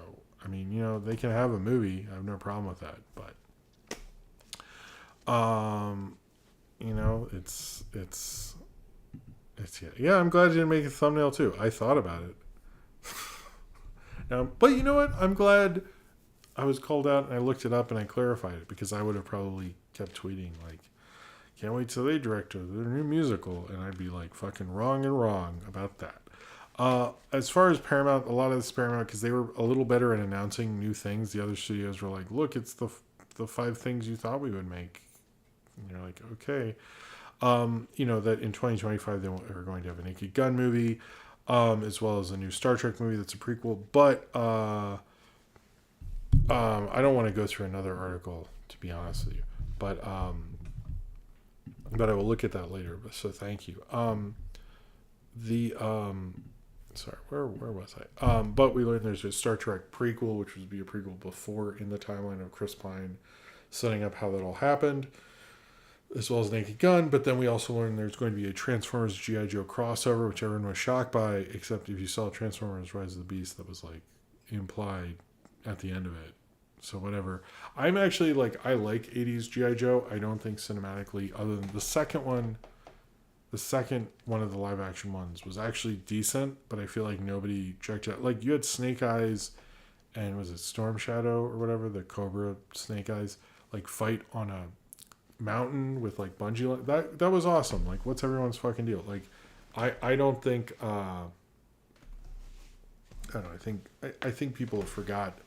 A: I mean, you know, they can have a movie. I have no problem with that. But, you know, it's yeah, I'm glad I didn't make a thumbnail, too. I thought about it. But you know what? I'm glad I was called out and I looked it up and I clarified it, because I would have probably kept tweeting like, can't wait till they direct their new musical, and I'd be like fucking wrong about that. As far as Paramount, a lot of this Paramount, because they were a little better at announcing new things. The other studios were like, look, it's the 5 things you thought we would make. And you're like, okay. You know, that in 2025 they are going to have a Naked Gun movie, as well as a new Star Trek movie that's a prequel. But I don't want to go through another article, to be honest with you, but I will look at that later. So thank you. Sorry, where was I? But we learned there's a Star Trek prequel, which would be a prequel before in the timeline of Chris Pine, setting up how that all happened, as well as Naked Gun. But then we also learned there's going to be a Transformers G.I. Joe crossover, which everyone was shocked by, except if you saw Transformers Rise of the Beast, that was like implied at the end of it. So whatever. I'm actually like, I like 80s G.I. Joe. I don't think cinematically, other than the second one of the live action ones was actually decent, but I feel like nobody checked out. Like, you had Snake Eyes and was it Storm Shadow or whatever, the Cobra Snake Eyes. like fight on a mountain with like bungee. That was awesome. Like, what's everyone's fucking deal? Like, I don't think I don't know. I think people forgot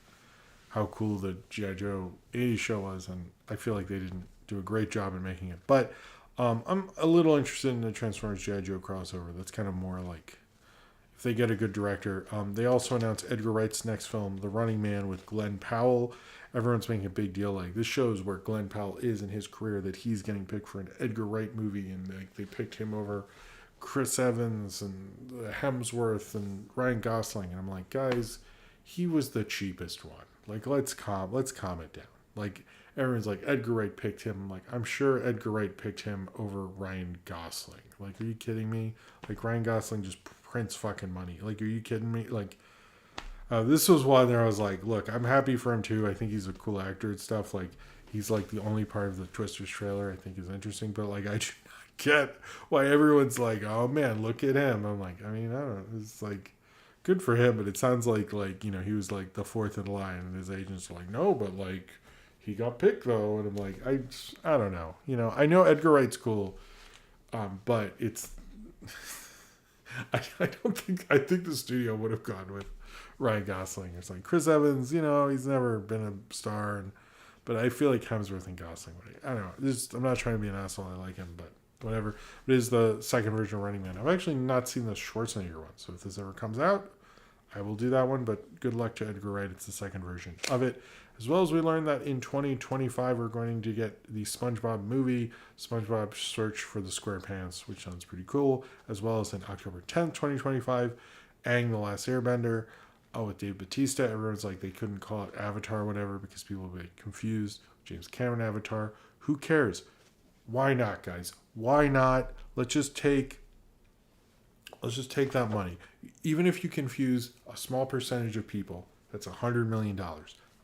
A: how cool the G.I. Joe 80s show was, and I feel like they didn't do a great job in making it. But I'm a little interested in the Transformers G.I. Joe crossover. That's kind of more like if they get a good director. They also announced Edgar Wright's next film, The Running Man, with Glenn Powell. Everyone's making a big deal. Like, this shows where Glenn Powell is in his career, that he's getting picked for an Edgar Wright movie, and like they picked him over Chris Evans and Hemsworth and Ryan Gosling. And I'm like, guys, he was the cheapest one. Like, let's calm it down. Like, everyone's like, Edgar Wright picked him. I'm like, I'm sure Edgar Wright picked him over Ryan Gosling. Like, are you kidding me? Like, Ryan Gosling just prints fucking money. Like, are you kidding me? Like, this was one there I was like, look, I'm happy for him too. I think he's a cool actor and stuff. Like, he's like the only part of the Twisters trailer I think is interesting. But like, I do not get why everyone's like, oh man, look at him. I'm like, I mean, I don't know. It's like, good for him, but it sounds like you know, he was like the fourth in line, and his agents are like, no, but like he got picked though, and I'm like, I don't know, you know, I know Edgar Wright's cool, but it's I think the studio would have gone with Ryan Gosling. It's like Chris Evans, you know, he's never been a star, but I feel like Hemsworth and Gosling I don't know. I'm not trying to be an asshole. I like him, but whatever. It is the second version of Running Man. I've actually not seen the Schwarzenegger one, so if this ever comes out, I will do that one, but good luck to Edgar Wright. It's the second version of it. As well as we learned that in 2025, we're going to get the SpongeBob movie, SpongeBob Search for the SquarePants, which sounds pretty cool, as well as in October 10th, 2025, Aang the Last Airbender. Oh, with Dave Bautista. Everyone's like, they couldn't call it Avatar or whatever because people would get confused. James Cameron Avatar. Who cares? Why not, guys? Why not? Let's just take that money. Even if you confuse a small percentage of people, that's $100 million.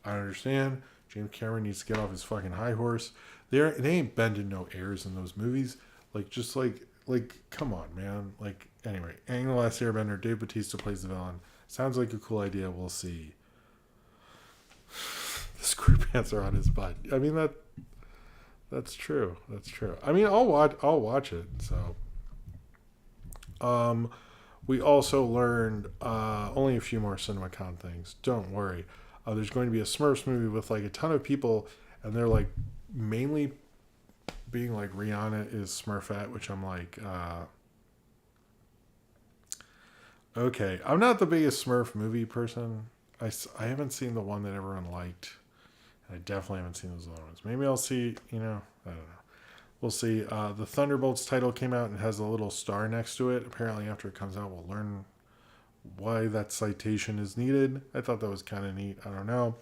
A: I understand. James Cameron needs to get off his fucking high horse. They ain't bending no airs in those movies. Like, just like, come on, man. Like, anyway, Aang the Last Airbender, Dave Bautista plays the villain. Sounds like a cool idea. We'll see. The SquarePants are on his butt. I mean, that's true. That's true. I mean, I'll watch it. So, we also learned only a few more Cinemacon things. Don't worry. There's going to be a Smurfs movie with like a ton of people, and they're like mainly being like Rihanna is Smurfette, which I'm like, okay. I'm not the biggest Smurf movie person. I haven't seen the one that everyone liked. I definitely haven't seen those other ones. Maybe I'll see, you know, I don't know. We'll see. The Thunderbolts title came out and has a little star next to it. Apparently after it comes out, we'll learn why that citation is needed. I thought that was kind of neat. I don't know.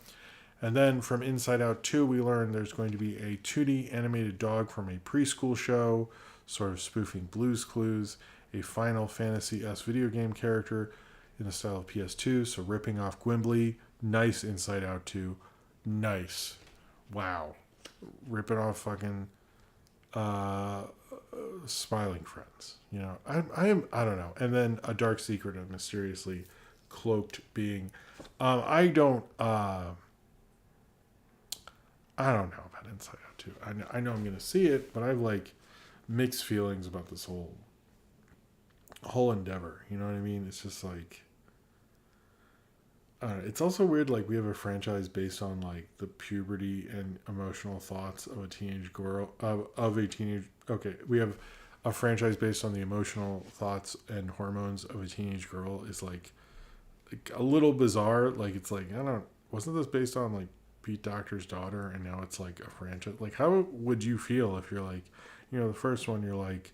A: And then from Inside Out 2, we learned there's going to be a 2D animated dog from a preschool show, sort of spoofing Blue's Clues, a Final Fantasy-esque video game character in the style of PS2, so ripping off Gwimbly. Nice Inside Out 2. Nice. Wow. Ripping off fucking Smiling Friends. You know, I don't know. And then a dark secret of mysteriously cloaked being. I don't know about Inside Out 2. I know I'm going to see it, but I have like mixed feelings about this whole endeavor. You know what I mean? It's just like, it's also weird, like, we have a franchise based on, like, the puberty and emotional thoughts of a teenage girl, we have a franchise based on the emotional thoughts and hormones of a teenage girl is, like a little bizarre. Like, it's like, wasn't this based on, like, Pete Docter's daughter, and now it's, like, a franchise? Like, how would you feel if you're, like, you know, the first one, you're, like,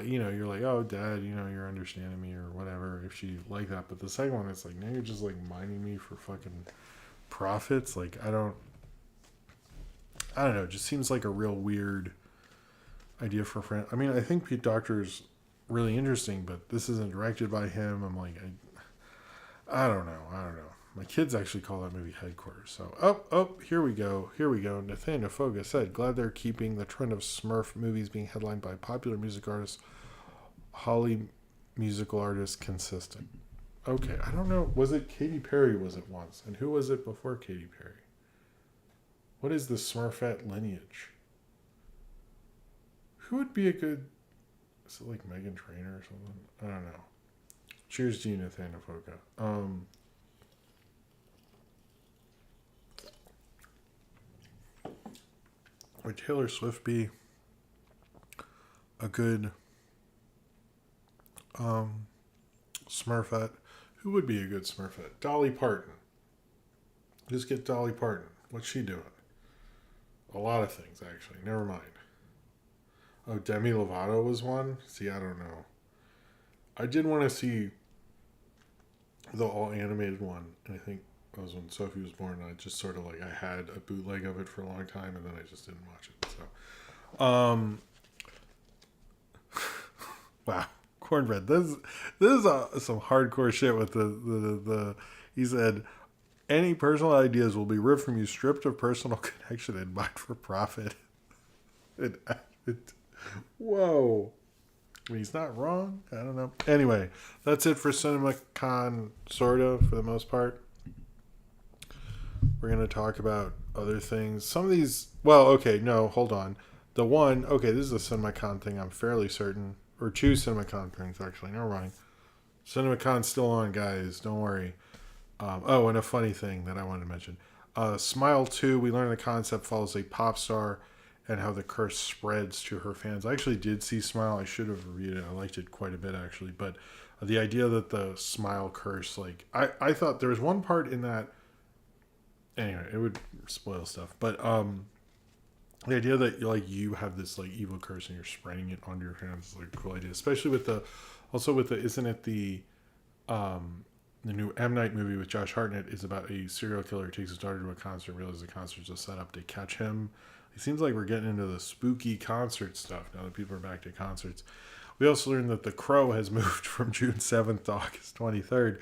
A: you know, you're like, oh, Dad, you know, you're understanding me or whatever, if she like that. But the second one, it's like, now you're just like mining me for fucking profits. Like, I don't know. It just seems like a real weird idea for a friend. I mean, I think Pete Docter's really interesting, but this isn't directed by him. I'm like, I don't know. My kids actually call that movie Headquarters. So, here we go. Nathaniel Foga said, glad they're keeping the trend of Smurf movies being headlined by popular music artists, Holly musical artists consistent. Okay, I don't know. Was it Katy Perry? Was it once? And who was it before Katy Perry? What is the Smurfette lineage? Who would be a good? Is it like Megan Trainor or something? I don't know. Cheers to you, Nathaniel Foka. Would Taylor Swift be a good Smurfette? Who would be a good Smurfette? Dolly Parton. Just get Dolly Parton. What's she doing? A lot of things, actually. Never mind. Oh, Demi Lovato was one? See, I don't know. I did want to see the all animated one, and I think that was when Sophie was born, and I just sort of like, I had a bootleg of it for a long time, and then I just didn't watch it. So, wow. Cornbread. This is some hardcore shit with the he said, any personal ideas will be ripped from you, stripped of personal connection, and mined for profit. Whoa. I mean, he's not wrong. I don't know. Anyway, that's it for Cinemacon, sort of, for the most part. We're going to talk about other things. Some of these, well, okay, no, hold on. The one, okay, this is a Cinemacon thing, I'm fairly certain. Or two Cinemacon things, actually. Never mind. Cinemacon's still on, guys. Don't worry. And a funny thing that I wanted to mention. Smile 2, we learned the concept follows a pop star and how the curse spreads to her fans. I actually did see Smile. I should have reviewed it. I liked it quite a bit, actually. But the idea that the Smile curse, like, I thought there was one part in that. Anyway, it would spoil stuff. But the idea that like you have this like evil curse and you're spreading it onto your fans is like a cool idea. Especially with the, isn't it the new M. Night movie with Josh Hartnett is about a serial killer who takes his daughter to a concert and realizes the concert's a setup to catch him. It seems like we're getting into the spooky concert stuff now that people are back to concerts. We also learned that The Crow has moved from June 7th to August 23rd.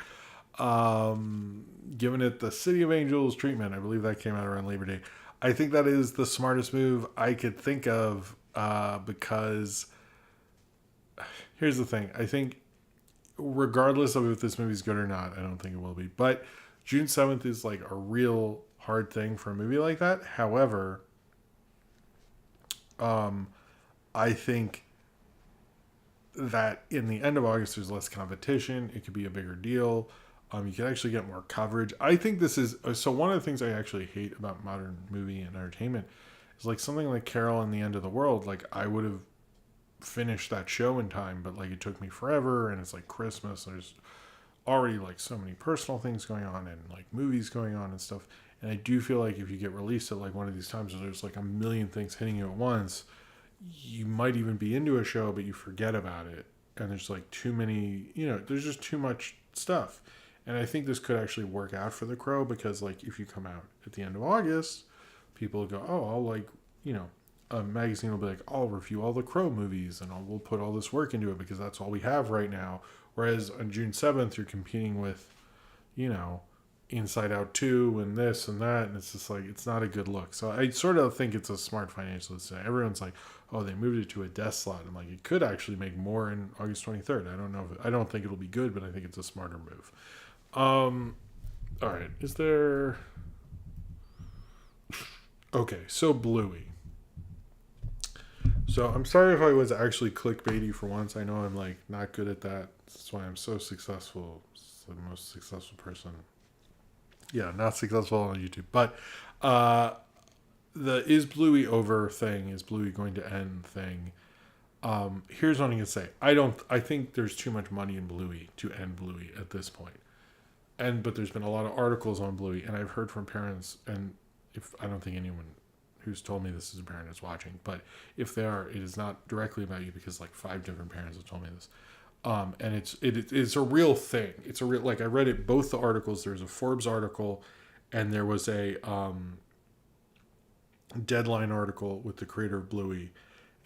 A: Giving it the City of Angels treatment. I believe that came out around Labor Day. I think that is the smartest move I could think of because here's the thing. I think regardless of if this movie's good or not, I don't think it will be. But June 7th is like a real hard thing for a movie like that. However, I think that in the end of August, there's less competition. It could be a bigger deal. You can actually get more coverage. I think this is... So one of the things I actually hate about modern movie and entertainment is like something like Carol and the End of the World. Like I would have finished that show in time, but like it took me forever and it's like Christmas. There's already like so many personal things going on and like movies going on and stuff. And I do feel like if you get released at like one of these times where there's like a million things hitting you at once, you might even be into a show, but you forget about it. And there's like too many, there's just too much stuff. And I think this could actually work out for The Crow because, like, if you come out at the end of August, people will go, oh, I'll, like, a magazine will be like, I'll review all the Crow movies and we'll put all this work into it because that's all we have right now. Whereas on June 7th, you're competing with, Inside Out 2 and this and that. And it's just like, it's not a good look. So I sort of think it's a smart financial decision. Everyone's like, oh, they moved it to a death slot. I'm like, it could actually make more in August 23rd. I don't think it'll be good, but I think it's a smarter move. All right. Is there... Okay, so Bluey. So I'm sorry if I was actually clickbaity for once. I know I'm like not good at that. That's why I'm so successful. It's the most successful person. Yeah, not successful on YouTube. But the is Bluey over thing, is Bluey going to end thing. Here's what I'm gonna say. I think there's too much money in Bluey to end Bluey at this point. But there's been a lot of articles on Bluey, and I've heard from parents, and if I don't think anyone who's told me this is a parent is watching, but if they are, it is not directly about you because like 5 different parents have told me this. And it's a real thing. It's a real, like I read it, both the articles, there's a Forbes article and there was a Deadline article with the creator of Bluey.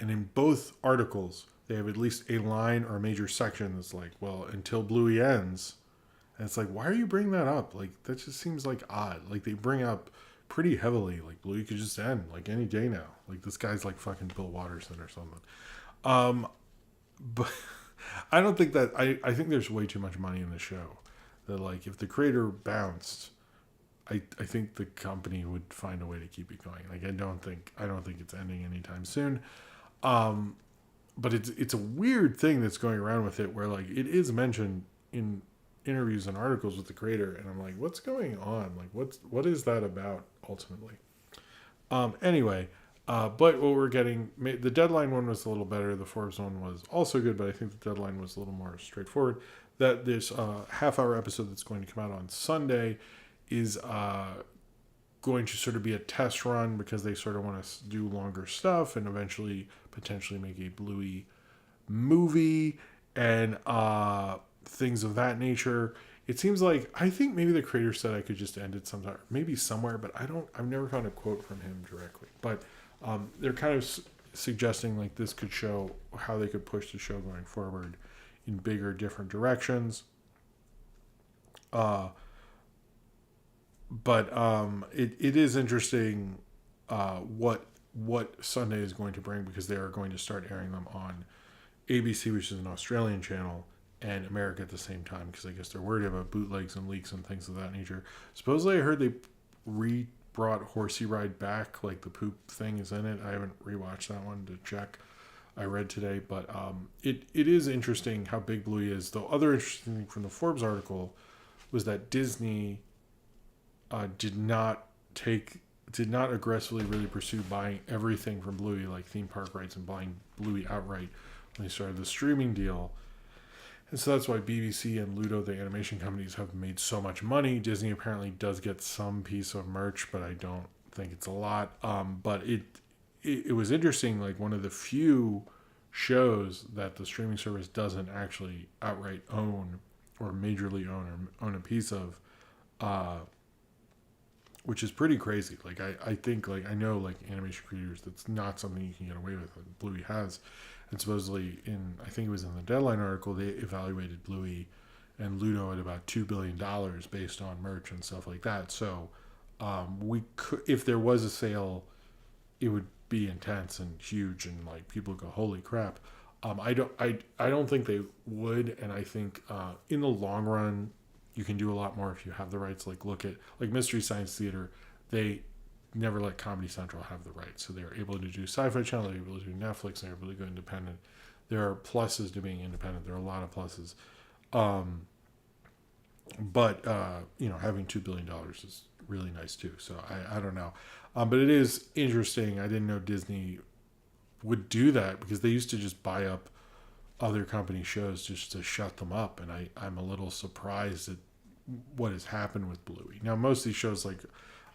A: And in both articles, they have at least a line or a major section that's like, well, until Bluey ends. And it's like, why are you bringing that up? Like, that just seems like odd. Like, they bring up pretty heavily, like, Bluey could just end, like, any day now. Like, this guy's like fucking Bill Watterson or something. But I don't think that, I think there's way too much money in the show. that like if the creator bounced, I think the company would find a way to keep it going. Like I don't think it's ending anytime soon. Um, but it's a weird thing that's going around with it where like it is mentioned in interviews and articles with the creator, and I'm like, what's going on? Like what is that about ultimately? Anyway, but what we're getting, the Deadline one was a little better. The Forbes one was also good, but I think the Deadline was a little more straightforward. That this half-hour episode that's going to come out on Sunday is going to sort of be a test run because they sort of want to do longer stuff and eventually potentially make a Bluey movie and things of that nature. It seems like I think maybe the creator said I could just end it sometime, maybe somewhere, but I've never found a quote from him directly. But they're kind of suggesting like this could show how they could push the show going forward in bigger, different directions. But it is interesting what Sunday is going to bring because they are going to start airing them on ABC, which is an Australian channel, and America at the same time because I guess they're worried about bootlegs and leaks and things of that nature. Supposedly, I heard they brought Horsey Ride back, like the poop thing is in it. I haven't rewatched that one to check. I read today, but it is interesting how big Bluey is. The other interesting thing from the Forbes article was that Disney did not aggressively really pursue buying everything from Bluey, like theme park rights and buying Bluey outright when they started the streaming deal. And so that's why BBC and Ludo, the animation companies, have made so much money. Disney apparently does get some piece of merch, but I don't think it's a lot. But it was interesting, like one of the few shows that the streaming service doesn't actually outright own or majorly own or own a piece of, which is pretty crazy. Like I think like I know like animation creators, that's not something you can get away with. And Bluey has. And supposedly I think it was in the Deadline article, they evaluated Bluey and Ludo at about $2 billion based on merch and stuff like that. So we could, if there was a sale, it would be intense and huge, and like people go, holy crap. I don't think they would, and I think in the long run, you can do a lot more if you have the rights. Like look at like Mystery Science Theater, they never let Comedy Central have the rights. So they're able to do Sci-Fi Channel, they're able to do Netflix, they're able to go independent. There are pluses to being independent. There are a lot of pluses. But having $2 billion is really nice too. So I don't know. But it is interesting. I didn't know Disney would do that because they used to just buy up other company shows just to shut them up. And I'm a little surprised at what has happened with Bluey. Now, most of these shows, like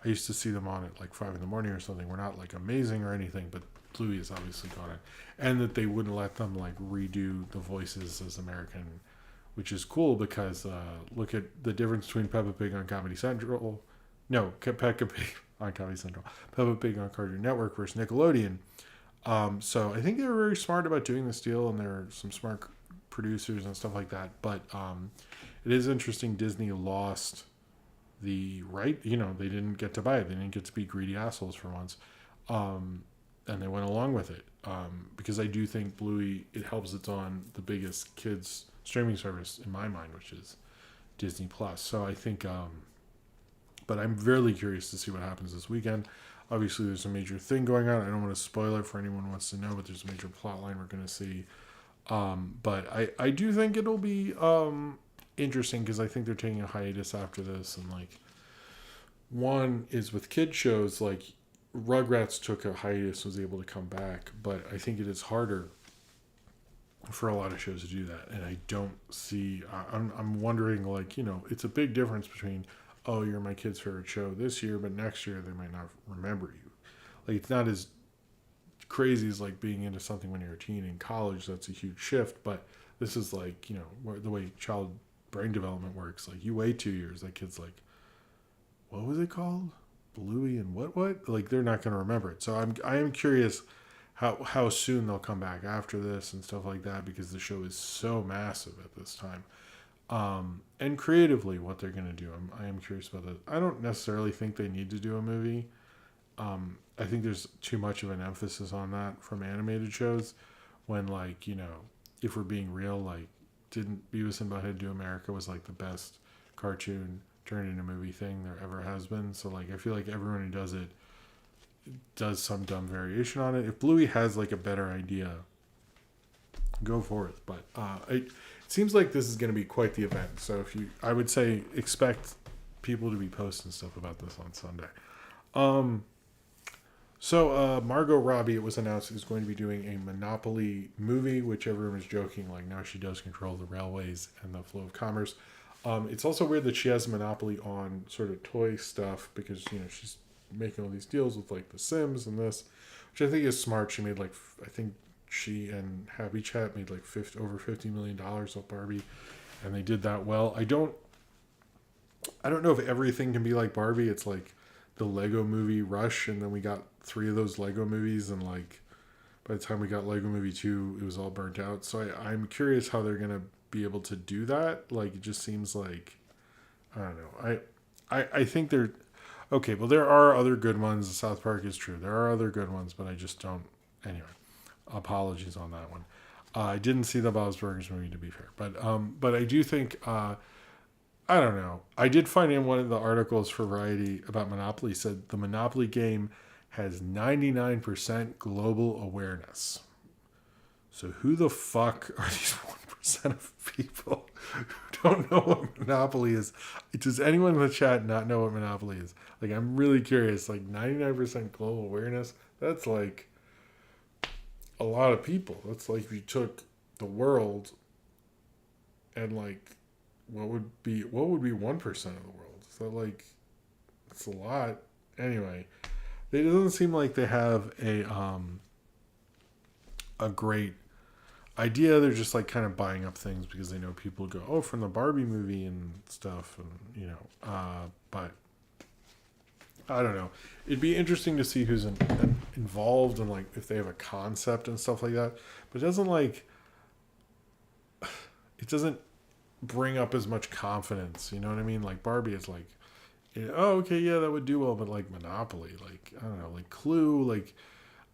A: I used to see them on at like 5 a.m. or something. We're not like amazing or anything, but Bluey has obviously gone in. And that they wouldn't let them like redo the voices as American, which is cool because look at the difference between Peppa Pig on Comedy Central. No, Peppa Pig on Comedy Central. Peppa Pig on Cartoon Network versus Nickelodeon. So I think they were very smart about doing this deal, and there are some smart producers and stuff like that. But it is interesting Disney lost the right. They didn't get to buy it. They didn't get to be greedy assholes for once. And they went along with it. Because I do think Bluey, it helps it's on the biggest kids streaming service in my mind, which is Disney Plus. So I think, but I'm really curious to see what happens this weekend. Obviously, there's a major thing going on. I don't want to spoil it for anyone who wants to know, but there's a major plot line we're going to see. But I do think it'll be interesting because I think they're taking a hiatus after this. And like, one is with kid shows, like Rugrats took a hiatus, was able to come back, but I think it is harder for a lot of shows to do that. And I don't see, I'm wondering, like, it's a big difference between, oh, you're my kid's favorite show this year, but next year they might not remember you. Like, it's not as crazy as like being into something when you're a teen in college. That's a huge shift, but this is like, the way child brain development works. Like, you wait 2 years, that kid's like, what was it called? Bluey and what? Like, they're not going to remember it. So I am curious how soon they'll come back after this and stuff like that, because the show is so massive at this time. And creatively, what they're going to do, I am curious about that. I don't necessarily think they need to do a movie. I think there's too much of an emphasis on that from animated shows when, like, if we're being real, like, didn't Beavis and Butthead Do America was like the best cartoon turned into movie thing there ever has been. So like I feel like everyone who does it does some dumb variation on it. If Bluey has like a better idea, go forth. But it seems like this is going to be quite the event. So I would say expect people to be posting stuff about this on Sunday. So Margot Robbie, it was announced, is going to be doing a Monopoly movie, which everyone was joking, like now she does control the railways and the flow of commerce. It's also weird that she has a monopoly on sort of toy stuff because, she's making all these deals with like The Sims and this, which I think is smart. She made I think she and Happy Chat made like over $50 million off Barbie, and they did that well. I don't know if everything can be like Barbie. It's like the Lego movie Rush, and then we got 3 of those Lego movies, and like by the time we got Lego Movie 2, it was all burnt out. So I'm curious how they're gonna be able to do that. Like it just seems like, I don't know. I think they're okay. Well, there are other good ones. South Park is true. There are other good ones, but I just don't. Anyway, apologies on that one. I didn't see the Bob's Burgers movie, to be fair, but I do think. I don't know. I did find in one of the articles for Variety about Monopoly said the Monopoly game has 99% global awareness. So who the fuck are these 1% of people who don't know what Monopoly is? Does anyone in the chat not know what Monopoly is? Like, I'm really curious. Like, 99% global awareness? That's like a lot of people. That's like if you took the world and like, what would be 1% of the world? Is that like, it's a lot. Anyway, it doesn't seem like they have a great idea. They're just like kind of buying up things because they know people go, from the Barbie movie and stuff, and but I don't know. It'd be interesting to see who's involved and like if they have a concept and stuff like that. But it doesn't bring up as much confidence, you know what I mean? Like Barbie is like, okay, yeah, that would do well, but like Monopoly, like I don't know, like Clue, like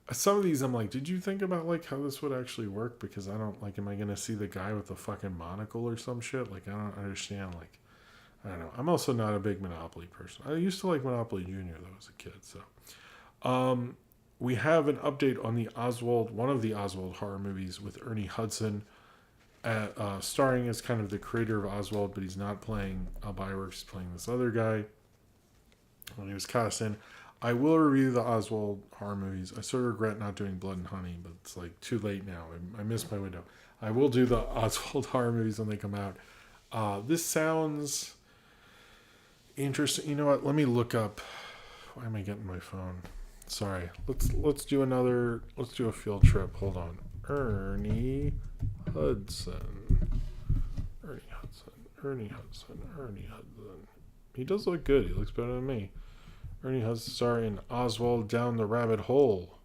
A: some of these I'm like, did you think about like how this would actually work? Because I don't like, am I gonna see the guy with the fucking monocle or some shit? Like I don't understand. Like I don't know. I'm also not a big Monopoly person. I used to like Monopoly Junior though as a kid. So we have an update on one of the Oswald horror movies with Ernie Hudson. Starring as kind of the creator of Oswald, but he's not playing Byworks, he's playing this other guy. When he was cast in, I will review the Oswald horror movies. I sort of regret not doing Blood and Honey, but it's like too late now. I missed my window. I will do the Oswald horror movies when they come out. This sounds interesting. You know what? Let me look up. Why am I getting my phone? Sorry. Let's do a field trip. Hold on. Ernie Hudson. He does look good. He looks better than me. Ernie Hudson starring Oswald Down the Rabbit Hole.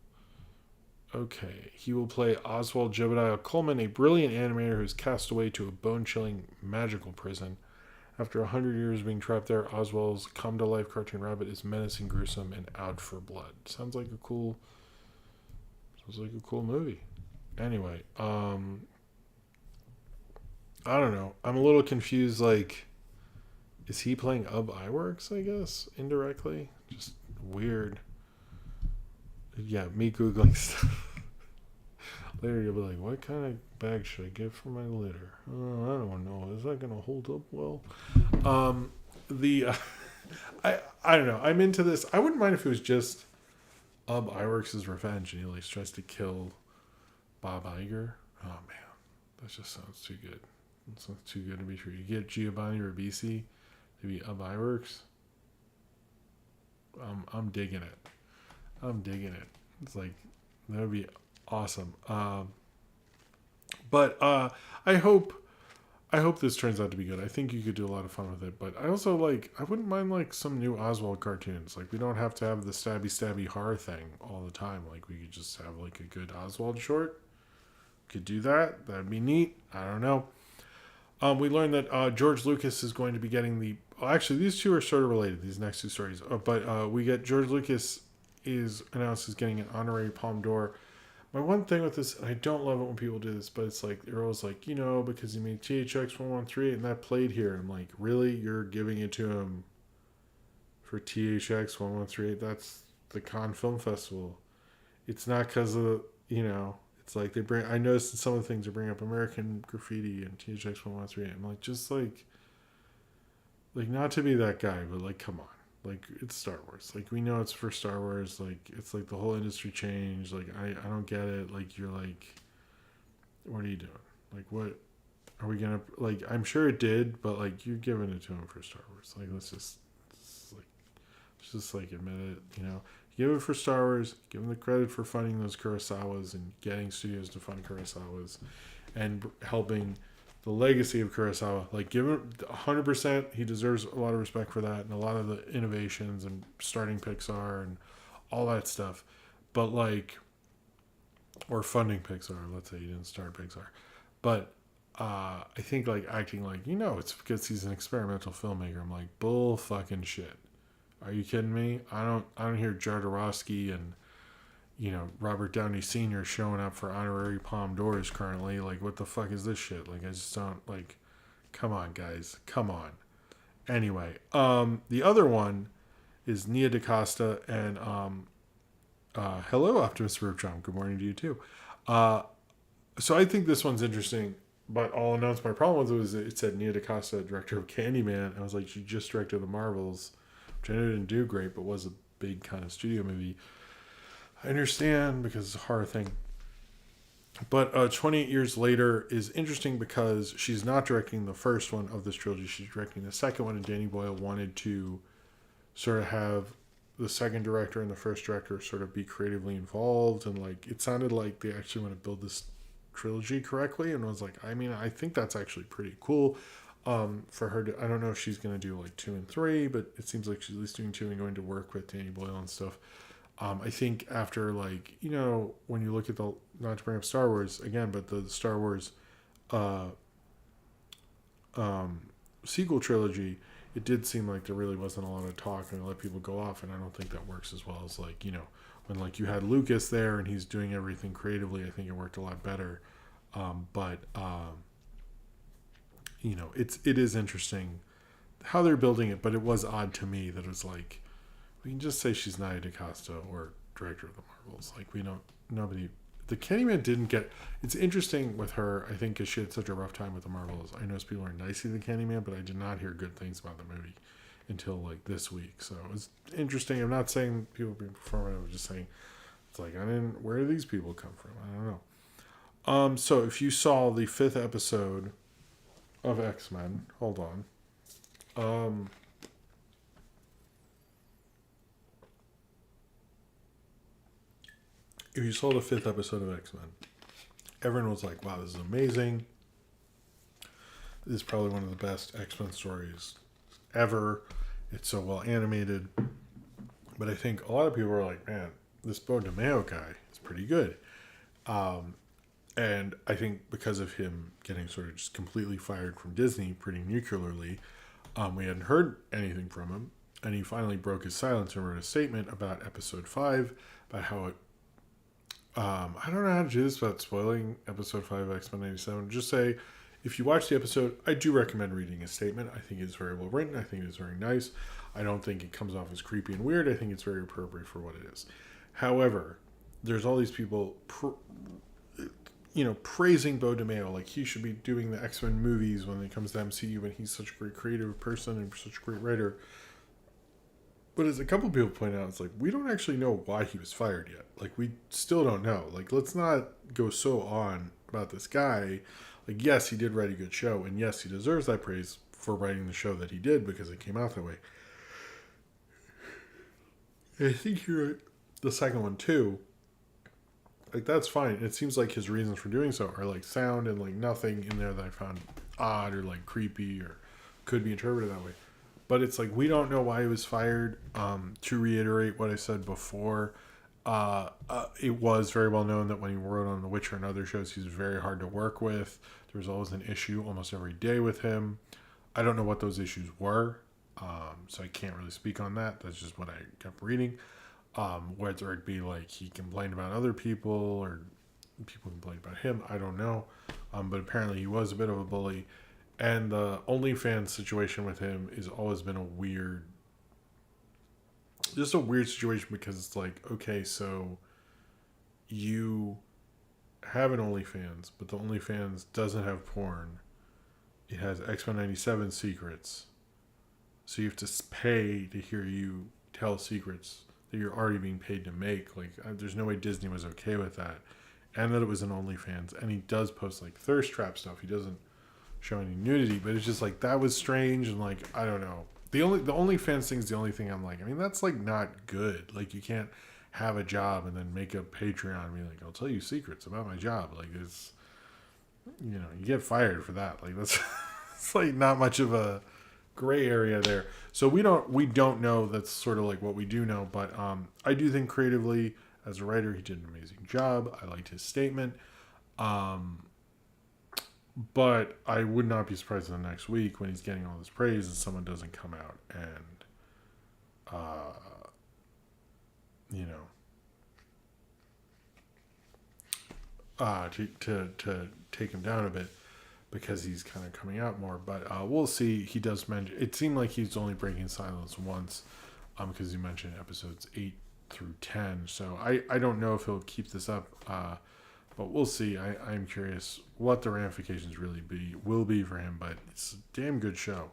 A: Okay. He will play Oswald Jebediah Coleman, a brilliant animator who is cast away to a bone-chilling magical prison. After 100 years being trapped there, Oswald's come-to-life cartoon rabbit is menacing, gruesome, and out for blood. Sounds like a cool movie. Anyway, I don't know. I'm a little confused. Like, is he playing Iworks, I guess, indirectly? Just weird. Yeah, me Googling stuff. Later you'll be like, what kind of bag should I get for my litter? Oh, I don't know. Is that going to hold up well? I don't know. I'm into this. I wouldn't mind if it was just Iworks' revenge and he like tries to kill Bob Iger. Oh man, that just sounds too good. That sounds too good to be true. You get Giovanni Ribisi to be Iworks. I'm digging it. It's like that would be awesome. But I hope this turns out to be good. I think you could do a lot of fun with it. But I also I wouldn't mind like some new Oswald cartoons. Like we don't have to have the stabby horror thing all the time. Like we could just have like a good Oswald short. Could do that. That'd be neat. I don't know. We learned that George Lucas is going to be getting actually, these two are sort of related, these next two stories. But we get George Lucas is announced as getting an honorary Palme d'Or My one thing with this, and I don't love it when people do this, but it's like they're always like, because he made THX 113 and that played here. I'm like, really? You're giving it to him for THX 1138? That's the Cannes Film Festival. It's not because of It's like they bring. I noticed in some of the things they bring up American Graffiti and THX 113. I'm like, just like not to be that guy, but like, come on. Like, it's Star Wars. Like, we know it's for Star Wars. Like, it's like the whole industry changed. Like, I don't get it. Like, you're like, what are you doing? Like, what are we gonna like? I'm sure it did, but like, you're giving it to him for Star Wars. Like, let's just like admit it. Give it for Star Wars. Give him the credit for funding those Kurosawas and getting studios to fund Kurosawas, and helping the legacy of Kurosawa. Like, give him 100%. He deserves a lot of respect for that and a lot of the innovations and starting Pixar and all that stuff. But like, or funding Pixar. Let's say he didn't start Pixar, but I think like acting like it's because he's an experimental filmmaker. I'm like, bull fucking shit. Are you kidding me? I don't hear Jodorowsky and Robert Downey Sr. showing up for honorary Palme d'Ors currently. Like, what the fuck is this shit? Like, I just don't like. Come on, guys. Come on. Anyway, the other one is Nia DaCosta and hello, Optimus Rupchom. Good morning to you too. So I think this one's interesting, but I'll announce my problem was it said Nia DaCosta, director of Candyman. And I was like, she just directed The Marvels, which I know didn't do great, but was a big kind of studio movie. I understand because it's a horror thing. But 28 years later is interesting because she's not directing the first one of this trilogy. She's directing the second one, and Danny Boyle wanted to sort of have the second director and the first director sort of be creatively involved. And like, it sounded like they actually want to build this trilogy correctly. And I was like, I think that's actually pretty cool for her to, I don't know if she's going to do like 2 and 3, but it seems like she's at least doing 2 and going to work with Danny Boyle and stuff. I think after like, when you look at the, not to bring up Star Wars again, but the Star Wars sequel trilogy, it did seem like there really wasn't a lot of talk and let people go off. And I don't think that works as well as like, when like you had Lucas there and he's doing everything creatively, I think it worked a lot better. It is interesting how they're building it, but it was odd to me that it was like, we can just say she's Nia DaCosta or director of the Marvels. Like, the Candyman didn't get, it's interesting with her, I think, because she had such a rough time with the Marvels. I know people are nice to the Candyman, but I did not hear good things about the movie until like this week. So it was interesting. I'm not saying people being performative, I'm just saying it's like, where do these people come from? I don't know. So if you saw the 5th episode of X-Men, hold on. If you saw the 5th episode of X-Men, everyone was like, wow, this is amazing. This is probably one of the best X-Men stories ever. It's so well animated. But I think a lot of people are like, man, this Bo DeMeo guy is pretty good. And I think because of him getting sort of just completely fired from Disney pretty nuclearly, we hadn't heard anything from him. And he finally broke his silence and wrote a statement about episode 5, about how it I don't know how to do this without spoiling episode 5 of X-Men 97. Just say, if you watch the episode, I do recommend reading his statement. I think it's very well written. I think it's very nice. I don't think it comes off as creepy and weird. I think it's very appropriate for what it is. However, there's all these people, praising Bo DeMeo. Like, he should be doing the X-Men movies when it comes to MCU, and he's such a great creative person and such a great writer. But as a couple people point out, it's like, we don't actually know why he was fired yet. Like, we still don't know. Like, let's not go so on about this guy. Like, yes, he did write a good show, and yes, he deserves that praise for writing the show that he did because it came out that way. And I think you're the second one too. Like, that's fine. It seems like his reasons for doing so are like sound, and like nothing in there that I found odd or like creepy or could be interpreted that way. But it's like, we don't know why he was fired. To reiterate what I said before, it was very well known that when he wrote on The Witcher and other shows, he's very hard to work with. There was always an issue almost every day with him. I don't know what those issues were, so I can't really speak on that. That's just what I kept reading. Whether it be like he complained about other people or people complained about him. I don't know. But apparently he was a bit of a bully. And the OnlyFans situation with him has always been just a weird situation because it's like, okay, so you have an OnlyFans, but the OnlyFans doesn't have porn. It has X-Men 97 secrets. So you have to pay to hear you tell secrets that you're already being paid to make. Like, there's no way Disney was okay with that. And that it was an OnlyFans. And he does post, like, thirst trap stuff. He doesn't show any nudity, but it's just, like, that was strange. And, like, I don't know. The OnlyFans thing is the only thing I'm like, I mean, that's, like, not good. Like, you can't have a job and then make a Patreon and be like, I'll tell you secrets about my job. Like, it's, you get fired for that. Like, that's, it's, like, not much of a gray area there. So we don't know. That's sort of like what we do know, but I do think creatively as a writer he did an amazing job. I liked his statement, but I would not be surprised in the next week when he's getting all this praise and someone doesn't come out and to take him down a bit, because he's kind of coming out more. But we'll see. He does mention, it seemed like he's only breaking silence once, because he mentioned episodes 8 through 10. So I don't know if he'll keep this up, but we'll see. I'm curious what the ramifications will be for him. But it's a damn good show.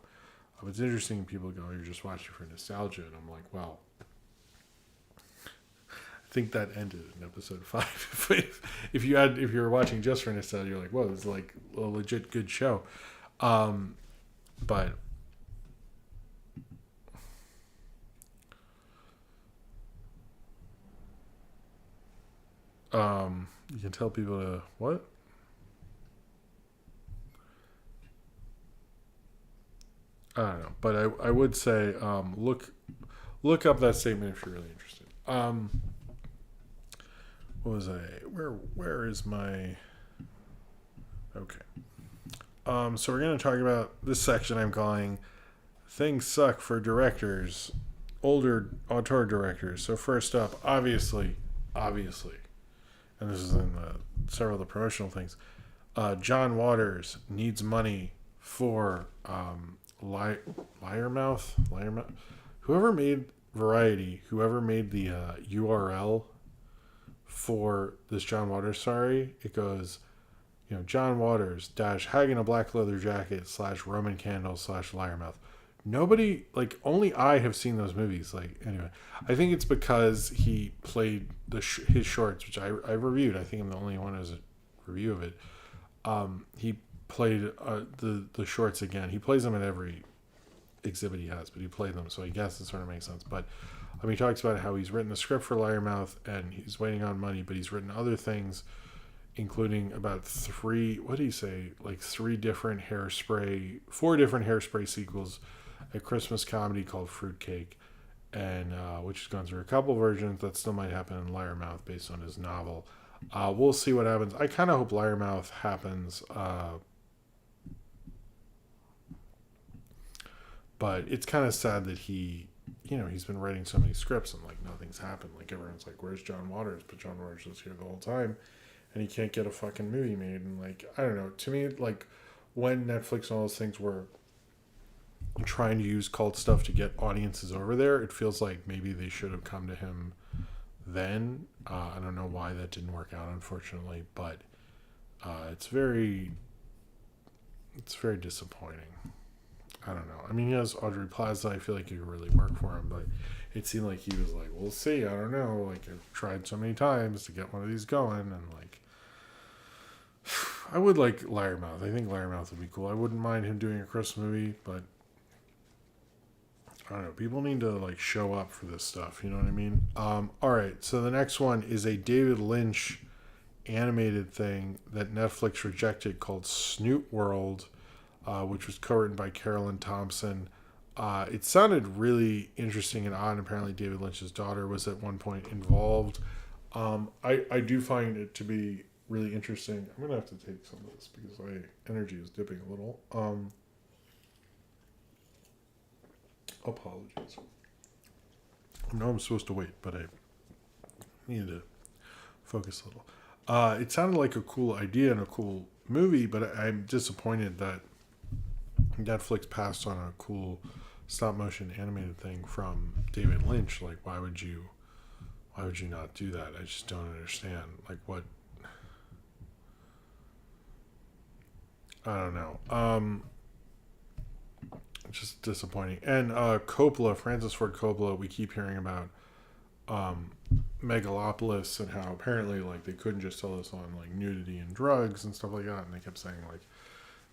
A: It's interesting. People go, you're just watching for nostalgia, and I'm like, well, I think that ended in episode 5. if you were watching just for nostalgia, you're like, whoa, this is like a legit good show. But you can tell people to what? I don't know, but I would say look up that statement if you're really interested. What was I? Where is my? Okay. So we're gonna talk about this section I'm calling "Things Suck for Directors, Older Auteur Directors." So first up, obviously, and this is in several of the promotional things. John Waters needs money for Liarmouth. Whoever made Variety, whoever made the URL for this John Waters story, it goes, John Waters dash hag in a black leather jacket / Roman candle / Liarmouth. Nobody, like, only I have seen those movies. Like, anyway, I think it's because he played his shorts, which I reviewed. I think I'm the only one who has a review of it. He played the shorts again. He plays them at every exhibit he has, but he played them, so I guess it sort of makes sense. But he talks about how he's written the script for Liarmouth and he's waiting on money, but he's written other things, including about 4 different Hairspray sequels, a Christmas comedy called Fruitcake, and which has gone through a couple versions. That still might happen in Liarmouth based on his novel. We'll see what happens. I kind of hope Liarmouth happens, but it's kind of sad that he's been writing so many scripts and like nothing's happened. Like everyone's like, where's John Waters? But John Waters was here the whole time and he can't get a fucking movie made. And like, I don't know, to me, like when Netflix and all those things were trying to use cult stuff to get audiences over there, it feels like maybe they should have come to him then. I don't know why that didn't work out, unfortunately, but it's very disappointing. I don't know. I mean, he has Audrey Plaza. I feel like it could really work for him, but it seemed like he was like, we'll see. I don't know. Like, I've tried so many times to get one of these going, and like, I would like Liarmouth. I think Liarmouth would be cool. I wouldn't mind him doing a Christmas movie, but I don't know. People need to like show up for this stuff. You know what I mean? All right. So the next one is a David Lynch animated thing that Netflix rejected called Snoot World, which was co-written by Carolyn Thompson. It sounded really interesting and odd. And apparently David Lynch's daughter was at one point involved. I do find it to be really interesting. I'm going to have to take some of this because my energy is dipping a little. Apologies. I know I'm supposed to wait, but I needed to focus a little. It sounded like a cool idea and a cool movie, but I'm disappointed that Netflix passed on a cool stop motion animated thing from David Lynch. Like, why would you not do that? I just don't understand. Like, what? I don't know. Just disappointing. And Coppola, Francis Ford Coppola, we keep hearing about Megalopolis and how apparently like they couldn't just sell this on like nudity and drugs and stuff like that. And they kept saying like,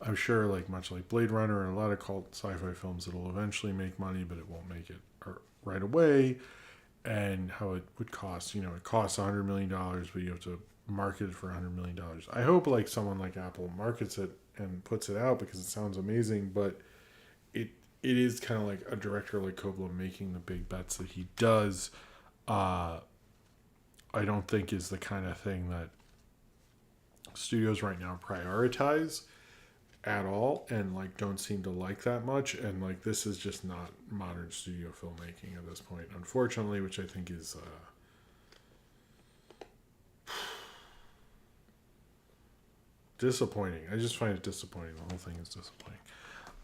A: I'm sure like much like Blade Runner and a lot of cult sci-fi films, it'll eventually make money, but it won't make it right away. And how it would cost, it costs $100 million, but you have to market it for $100 million. I hope like someone like Apple markets it and puts it out because it sounds amazing, but it is kind of like a director like Coppola making the big bets that he does. I don't think is the kind of thing that studios right now prioritize at all, and like don't seem to like that much. And like this is just not modern studio filmmaking at this point, unfortunately, which I think is disappointing. I just find it disappointing. The whole thing is disappointing.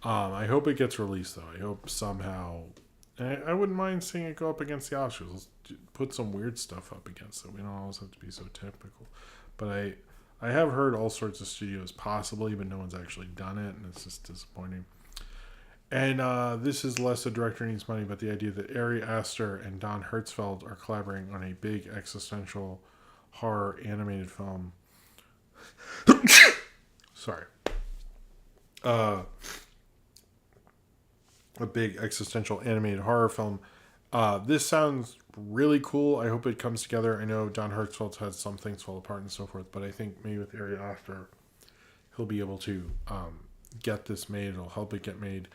A: I hope it gets released though. I hope somehow. I wouldn't mind seeing it go up against the Oscars. Let's put some weird stuff up against it. We don't always have to be so typical. But I have heard all sorts of studios possibly, but no one's actually done it, and it's just disappointing. And this is less a director needs money, but the idea that Ari Aster and Don Hertzfeldt are collaborating on a big existential horror animated film. Sorry. A big existential animated horror film. This sounds really cool. I hope it comes together. I know Don Hertzfeldt had some things fall apart and so forth, but I think maybe with Ari Aster, he'll be able to get this made. It'll help it get made.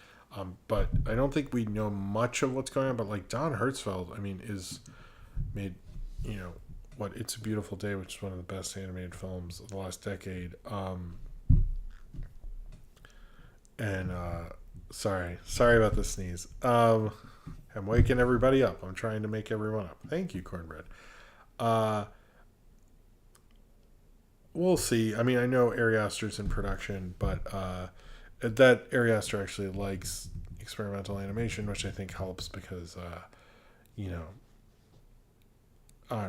A: But I don't think we know much of what's going on. But like Don Hertzfeldt, I mean, is made, It's a Beautiful Day, which is one of the best animated films of the last decade. Sorry about the sneeze. I'm waking everybody up. I'm trying to make everyone up. Thank you, Cornbread. We'll see. I mean, I know Ari Aster's in production, but that Ari Aster actually likes experimental animation, which I think helps because, I don't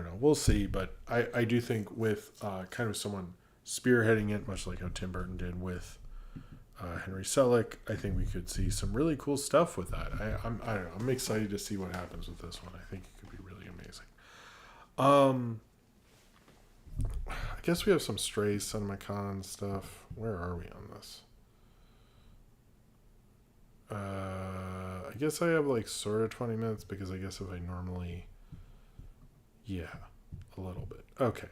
A: know. We'll see, but I do think with kind of someone spearheading it, much like how Tim Burton did with Henry Selick, I think we could see some really cool stuff with that. I don't know. I'm excited to see what happens with this one. I think it could be really amazing. I guess we have some stray Cinemacon stuff. Where are we on this? I guess I have like sort of 20 minutes because I guess if I normally, a little bit. Okay.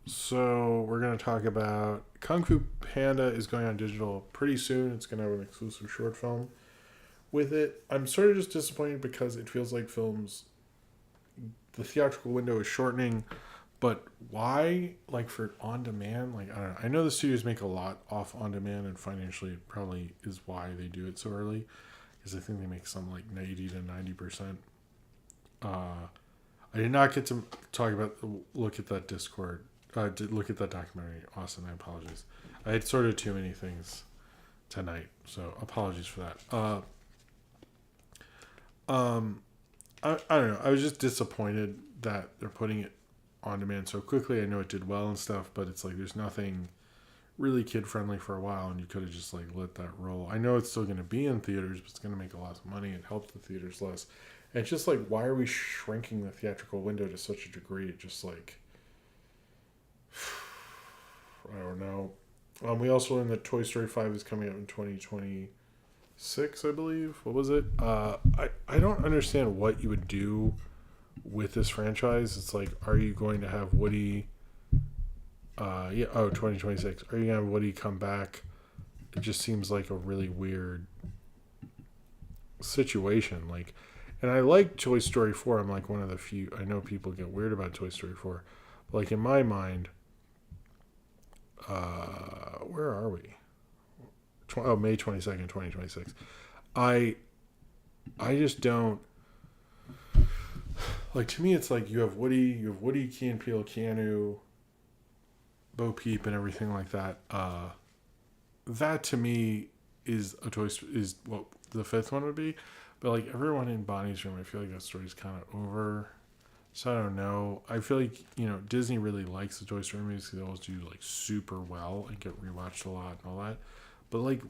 A: So we're going to talk about Kung Fu Panda is going on digital pretty soon. It's going to have an exclusive short film with it. I'm sort of just disappointed because it feels like the theatrical window is shortening, but why, like for on demand? Like, I don't know. I know the studios make a lot off on demand, and financially it probably is why they do it so early, because I think they make some like 80 to 90%. I did not get to look at that Discord. Look at that documentary, Austin. I apologize. I had sort of too many things tonight, so apologies for that. I don't know. I was just disappointed that they're putting it on demand so quickly. I know it did well and stuff, but it's like there's nothing really kid friendly for a while, and you could have just like let that roll. I know it's still going to be in theaters, but it's going to make a lot of money and help the theaters less. And it's just like, why are we shrinking the theatrical window to such a degree? It just like, I don't know. We also learned that Toy Story 5 is coming out in 2026, I believe. What was it? I don't understand what you would do with this franchise. It's like, are you going to have Woody? 2026. Are you going to have Woody come back? It just seems like a really weird situation. Like, and I like Toy Story 4. I'm like one of the few. I know people get weird about Toy Story 4. But like in my mind, where are we? May 22nd, 2026. I just don't. Like, to me, it's like you have Woody, Key and Peele, Keanu, Bo Peep and everything like that. That to me is a Toy Story, is what the fifth one would be. But like everyone in Bonnie's Room, I feel like that story's kind of over. So I don't know. I feel like, Disney really likes the Toy Story movies because they always do like super well and get rewatched a lot and all that. But like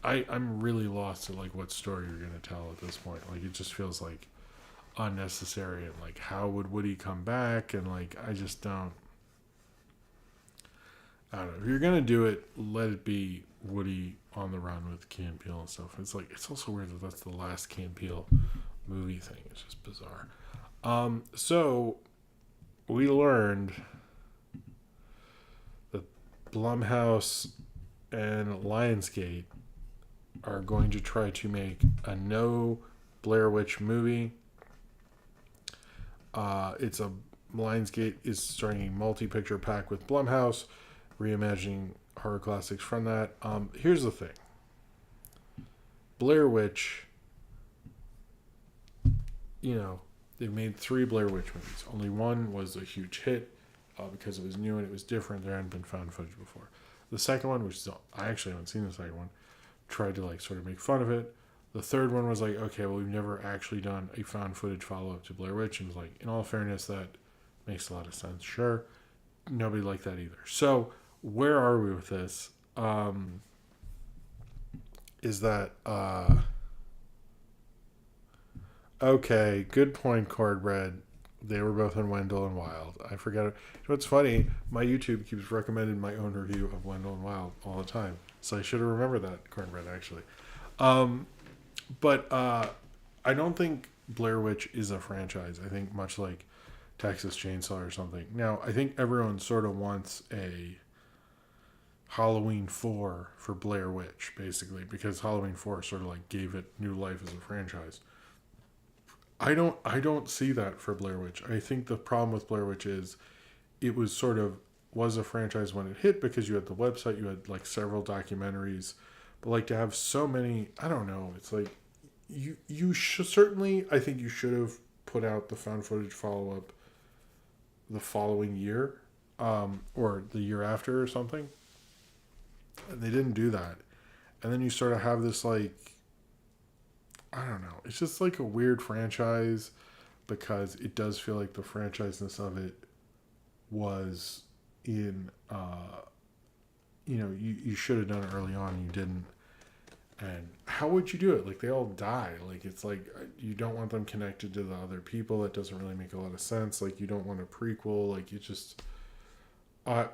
A: I'm really lost at like what story you're gonna tell at this point. Like it just feels like unnecessary, and like how would Woody come back, and like I just don't know. If you're gonna do it, let it be Woody on the run with Key and Peele and stuff. It's like it's also weird that that's the last Key and Peele movie thing. It's just bizarre. So we learned that Blumhouse and Lionsgate are going to try to make a no Blair Witch movie. Lionsgate is starting a multi-picture pack with Blumhouse, reimagining horror classics from that. Here's the thing. Blair Witch, they've made 3 Blair Witch movies. Only one was a huge hit because it was new and it was different. There hadn't been found footage before. The second one, which is, I actually haven't seen the second one, tried to like sort of make fun of it. The third one was like, okay, well, we've never actually done a found footage follow-up to Blair Witch. And was like, in all fairness, that makes a lot of sense. Sure. Nobody liked that either. So where are we with this? Is that... Okay, good point, Cordbread. They were both in Wendell and Wild. I forgot it. What's funny, my YouTube keeps recommending my own review of Wendell and Wild all the time. So I should have remembered that, Cornbread, actually. But I don't think Blair Witch is a franchise. I think much like Texas Chainsaw or something. Now, I think everyone sort of wants a Halloween 4 for Blair Witch, basically, because Halloween 4 sort of like gave it new life as a franchise. I don't see that for Blair Witch. I think the problem with Blair Witch is it was a franchise when it hit because you had the website, you had like several documentaries, but like to have so many, I don't know. It's like you should certainly, I think you should have put out the found footage follow up the following year, or the year after or something. And they didn't do that, and then you sort of have this like, I don't know. It's just like a weird franchise because it does feel like the franchiseness of it was in, you should have done it early on and you didn't. And how would you do it? Like they all die. Like it's like you don't want them connected to the other people. That doesn't really make a lot of sense. Like you don't want a prequel. Like it just, I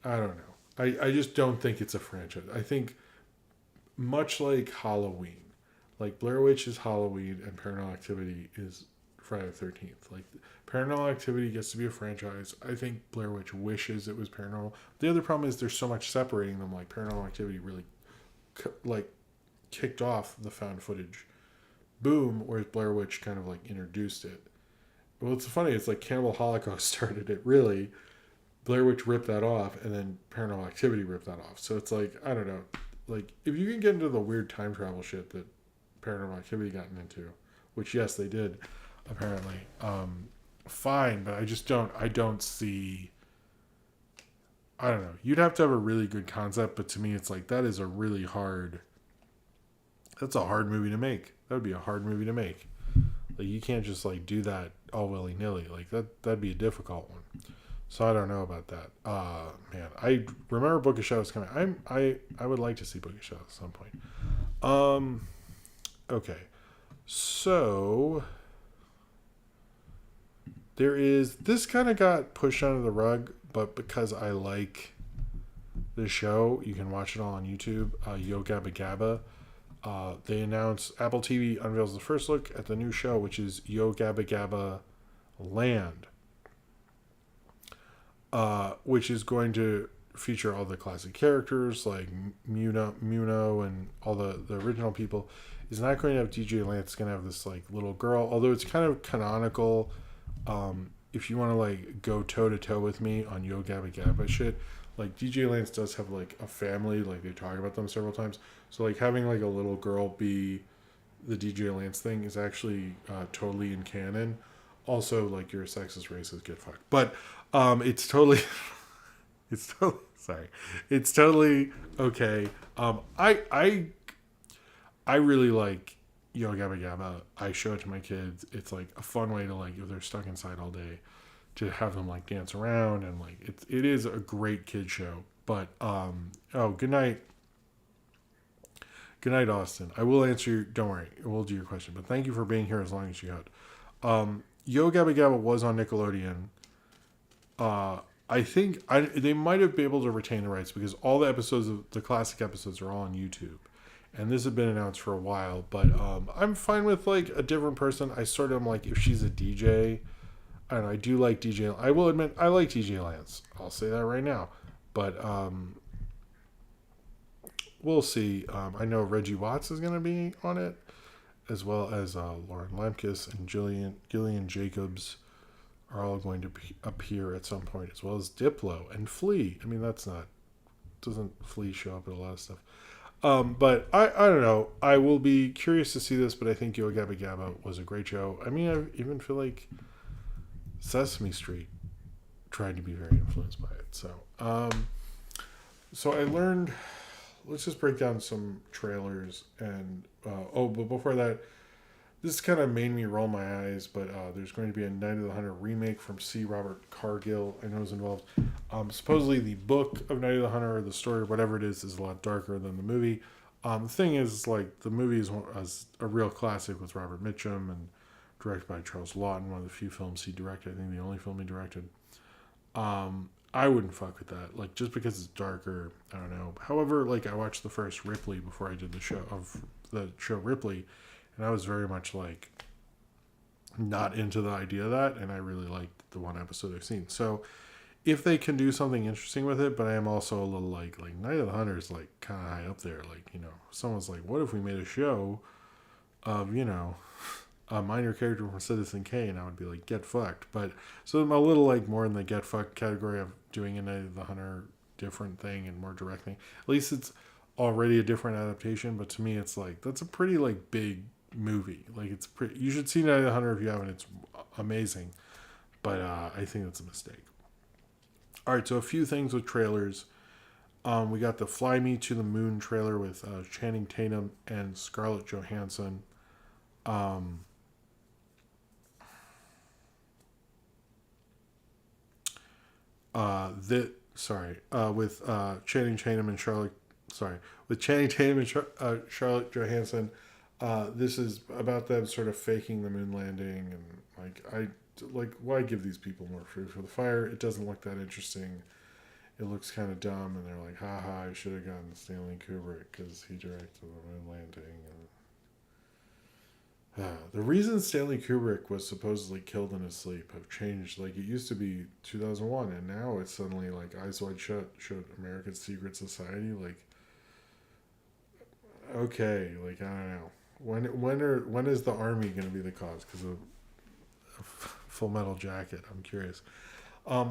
A: don't know. I just don't think it's a franchise. I think much like Halloween, like Blair Witch is Halloween and Paranormal Activity is Friday the 13th. Like Paranormal Activity gets to be a franchise. I think Blair Witch wishes it was paranormal. The other problem is there's so much separating them. Like Paranormal Activity really kicked off the found footage boom, whereas Blair Witch kind of like introduced it. Well, it's funny. It's like Cannibal Holocaust started it really. Blair Witch ripped that off, and then Paranormal Activity ripped that off. So it's like, I don't know. Like, if you can get into the weird time travel shit that Paranormal Activity gotten into, which, yes, they did, apparently, fine, but I don't see, I don't know. You'd have to have a really good concept, but to me, it's like, that's a hard movie to make. That would be a hard movie to make. Like, you can't just, like, do that all willy-nilly. Like, that'd be a difficult one. So I don't know about that. Man, I remember Book of Shadows coming. I would like to see Book of Shadows at some point. Okay. So this kind of got pushed under the rug, but because I like the show, you can watch it all on YouTube. Yo Gabba Gabba. They announced Apple TV unveils the first look at the new show, which is Yo Gabba Gabba Land. Which is going to feature all the classic characters like Muno and all the original people. Is not going to have DJ Lance. It's going to have this like little girl, although it's kind of canonical. If you want to like go toe to toe with me on Yo Gabba Gabba shit, like DJ Lance does have like a family, like they talk about them several times. So like having like a little girl be the DJ Lance thing is actually totally in canon. Also, like, you're a sexist, racist, get fucked. But it's totally, it's totally, sorry, it's totally okay. I really like Yo Gabba Gabba. I show it to my kids. It's like a fun way to, like, if they're stuck inside all day, to have them like dance around, and like it is a great kid show. But oh, good night, Austin. I will answer your, don't worry, we'll do your question. But thank you for being here as long as you had. Yo Gabba Gabba was on Nickelodeon. I think they might have been able to retain the rights because all the episodes of the classic episodes are all on YouTube, and this had been announced for a while. But I'm fine with like a different person. I sort of am like, if she's a DJ, and I do like DJ. I will admit I like DJ Lance. I'll say that right now. But we'll see. I know Reggie Watts is going to be on it, as well as Lauren Lemkus and Gillian Jacobs are all going to appear at some point, as well as Diplo and Flea. I mean, doesn't Flea show up in a lot of stuff? But I don't know. I will be curious to see this, but I think Yo Gabba Gabba was a great show. I mean, I even feel like Sesame Street tried to be very influenced by it. So I learned. Let's just break down some trailers and but before that, this kind of made me roll my eyes. But there's going to be a Night of the Hunter remake from C. Robert Cargill. I know is involved. Supposedly the book of Night of the Hunter, or the story, or whatever it is a lot darker than the movie. The thing is, like, the movie is a real classic with Robert Mitchum and directed by Charles Lawton, one of the few films he directed. I think the only film he directed. I wouldn't fuck with that. Like, just because it's darker, I don't know. However, like, I watched the first Ripley before I did the show Ripley, and I was very much like not into the idea of that, and I really liked the one episode I've seen. So if they can do something interesting with it, but I am also a little like Night of the Hunter is like kind of high up there. Like, you know, someone's like, what if we made a show of, you know, a minor character from Citizen Kane? I would be like, get fucked. But so I'm a little like more in the get fucked category of doing a Night of the Hunter different thing and more direct thing. At least it's already a different adaptation, but to me it's like, that's a pretty like big movie. Like, it's pretty, you should see Night of the Hunter if you haven't. It's amazing. But I think that's a mistake. All right, so a few things with trailers. We got the Fly Me to the Moon trailer with Channing Tatum and Scarlett Johansson. With Channing Tatum and Charlotte Johansson. This is about them sort of faking the moon landing, and why give these people more food for the fire? It doesn't look that interesting. It looks kind of dumb, and they're like, haha, I should have gotten Stanley Kubrick because he directed the moon landing. And the reason Stanley Kubrick was supposedly killed in his sleep have changed. Like, it used to be 2001, and now it's suddenly like Eyes Wide Shut showed American Secret Society. Like, okay, like, I don't know. When is the army going to be the cause? Because of Full Metal Jacket. I'm curious.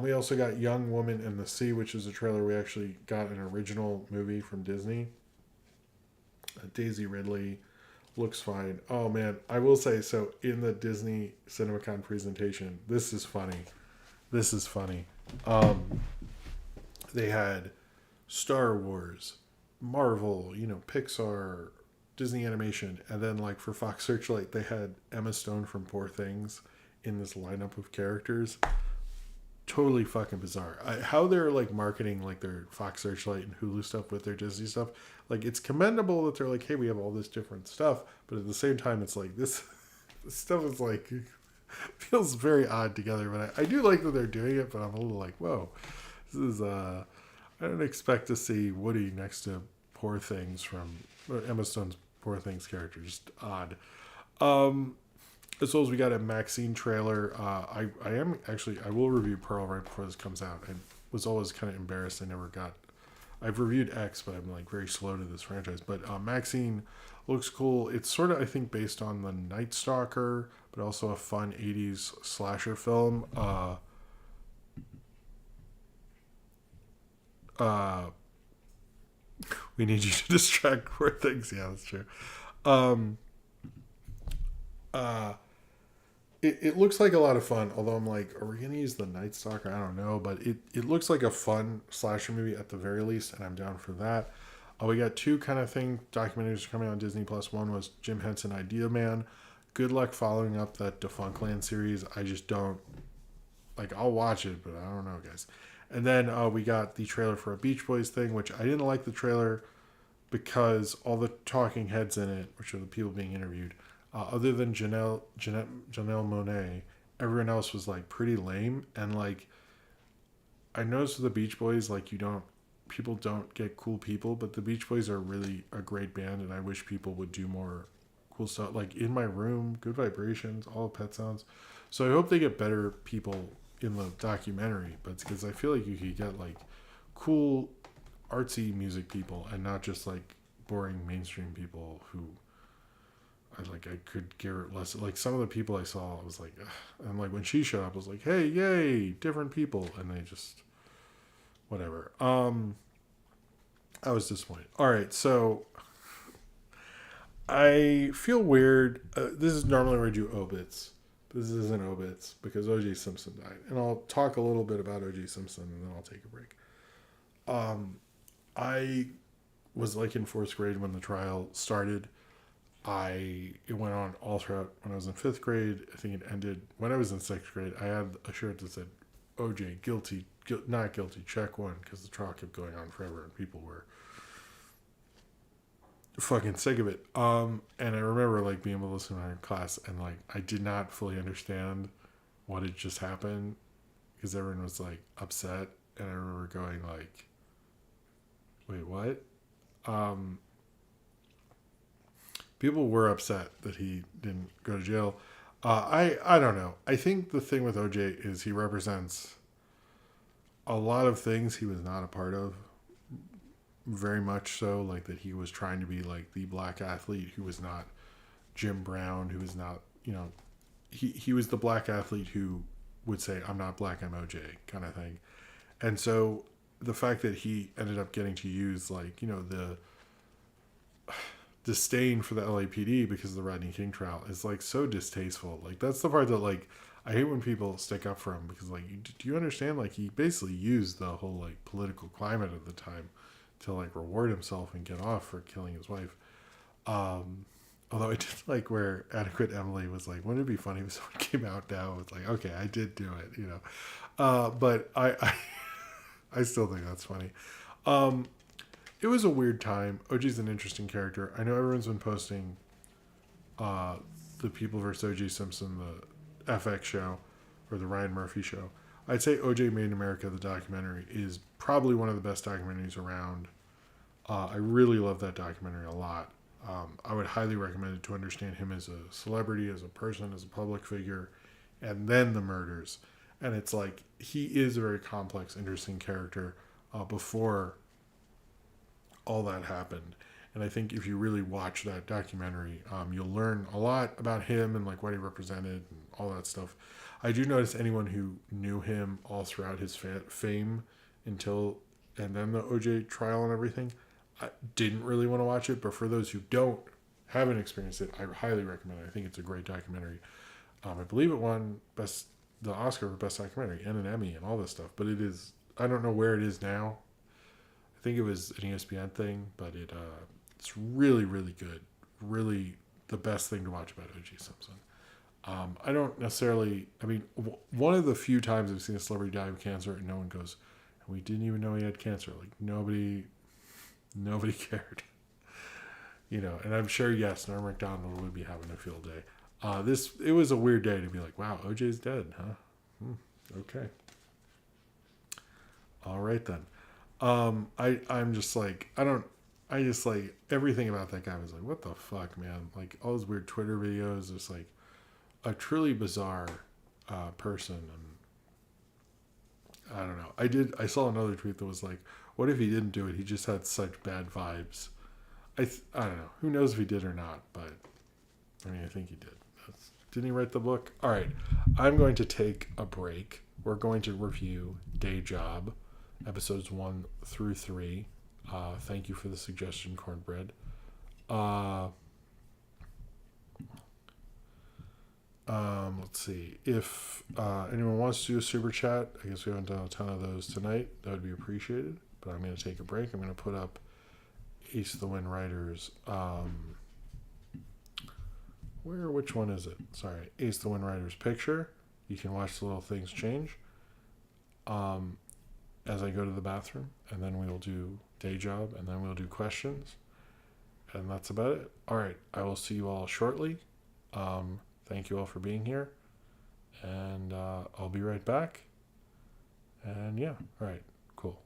A: We also got Young Woman in the Sea, which is a trailer we actually got an original movie from Disney. Daisy Ridley looks fine. Oh man, I will say, so in the Disney Cinemacon presentation, this is funny. They had Star Wars, Marvel, Pixar, Disney Animation, and then like for Fox Searchlight, they had Emma Stone from Poor Things in this lineup of characters. Totally fucking bizarre. How they're like marketing like their Fox Searchlight and Hulu stuff with their Disney stuff. Like, it's commendable that they're like, hey, we have all this different stuff, but at the same time, it's like this stuff is like feels very odd together. But I do like that they're doing it, but I'm a little like, whoa, this is I don't expect to see Woody next to Poor Things from Emma Stone's Poor Things character. Just odd. As well as we got a Maxine trailer. I will review Pearl right before this comes out. I was always kind of embarrassed I've reviewed X, but I'm like very slow to this franchise. But Maxine looks cool. It's sort of, I think, based on the Night Stalker, but also a fun 80s slasher film. We need you to distract Poor Things. Yeah, that's true. it looks like a lot of fun. Although I'm like, are we gonna use the Night Stalker? I don't know, but it looks like a fun slasher movie at the very least, and I'm down for that. We got two kind of thing documentaries coming on Disney Plus. One was Jim Henson Idea Man. Good luck following up that Defunctland series. I just don't like. I'll watch it, but I don't know, guys. And then we got the trailer for a Beach Boys thing, which I didn't like the trailer because all the talking heads in it, which are the people being interviewed, other than Janelle Monáe, everyone else was like pretty lame. And like, I noticed with the Beach Boys, like people don't get cool people, but the Beach Boys are really a great band, and I wish people would do more cool stuff. Like In My Room, Good Vibrations, all Pet Sounds. So I hope they get better people in the documentary, but it's because I feel like you could get like cool artsy music people and not just like boring mainstream people who I could care less. Like some of the people I saw, I was like, ugh. And like when she showed up, I was like, hey, yay, different people, and they just whatever. I was disappointed. All right, so I feel weird. This is normally where I do obits. This isn't obits because OJ Simpson died, and I'll talk a little bit about OJ Simpson, and then I'll take a break. I was like in fourth grade when the trial started. It went on all throughout when I was in fifth grade. I think it ended when I was in sixth grade. I had a shirt that said OJ guilty, not guilty, check one, because the trial kept going on forever and people were fucking sick of it. And I remember like being able to listen to my class and like I did not fully understand what had just happened because everyone was like upset, and I remember going like, wait, what? People were upset that he didn't go to jail. I don't know. I think the thing with OJ is he represents a lot of things he was not a part of. Very much so, like that he was trying to be like the black athlete who was not Jim Brown, who was not, he was the black athlete who would say, I'm not black, I'm OJ, kind of thing. And so the fact that he ended up getting to use like, the disdain for the LAPD because of the Rodney King trial is like so distasteful. Like that's the part that like I hate when people stick up for him because like do you understand like he basically used the whole like political climate at the time to like reward himself and get off for killing his wife. Although I did like where Adequate Emily was like, wouldn't it be funny if someone came out now and was like, okay, I did do it, but I still think that's funny. It was a weird time. OJ's an interesting character. I know everyone's been posting the People vs. OJ Simpson, the FX show, or the Ryan Murphy show. I'd say OJ Made in America, the documentary, is probably one of the best documentaries around. I really love that documentary a lot. I would highly recommend it to understand him as a celebrity, as a person, as a public figure, and then the murders. And it's like, he is a very complex, interesting character before all that happened. And I think if you really watch that documentary, you'll learn a lot about him and like what he represented and all that stuff. I do notice anyone who knew him all throughout his fame and then the OJ trial and everything, I didn't really want to watch it. But for those who haven't experienced it, I highly recommend it. I think it's a great documentary. I believe it won the Oscar for Best Documentary and an Emmy and all this stuff. But I don't know where it is now. I think it was an ESPN thing, but it's really, really good. Really the best thing to watch about O.J. Simpson. I don't necessarily... one of the few times I've seen a celebrity die of cancer and no one goes, we didn't even know he had cancer. Like, nobody cared. And I'm sure, yes, Norm Macdonald would be having a field day. It was a weird day to be like, wow, OJ's dead, huh? Okay. All right, then. I'm just like, I just like, everything about that guy was like, what the fuck, man? Like, all those weird Twitter videos, just like, a truly bizarre person. And I don't know. I saw another tweet that was like, what if he didn't do it? He just had such bad vibes. I don't know. Who knows if he did or not, but I think he did. Didn't he write the book? All right. I'm going to take a break. We're going to review Day Job, episodes 1 through 3. Thank you for the suggestion, Cornbread. Let's see. If anyone wants to do a super chat, I guess we haven't done a ton of those tonight. That would be appreciated. But I'm going to take a break. I'm going to put up Ace of the Wind Riders. Which one is it? Sorry, Ace of the Wind Riders picture. You can watch the little things change as I go to the bathroom, and then we will do day job, and then we'll do questions, and that's about it. All right, I will see you all shortly. Thank you all for being here, and I'll be right back. And yeah, all right, cool.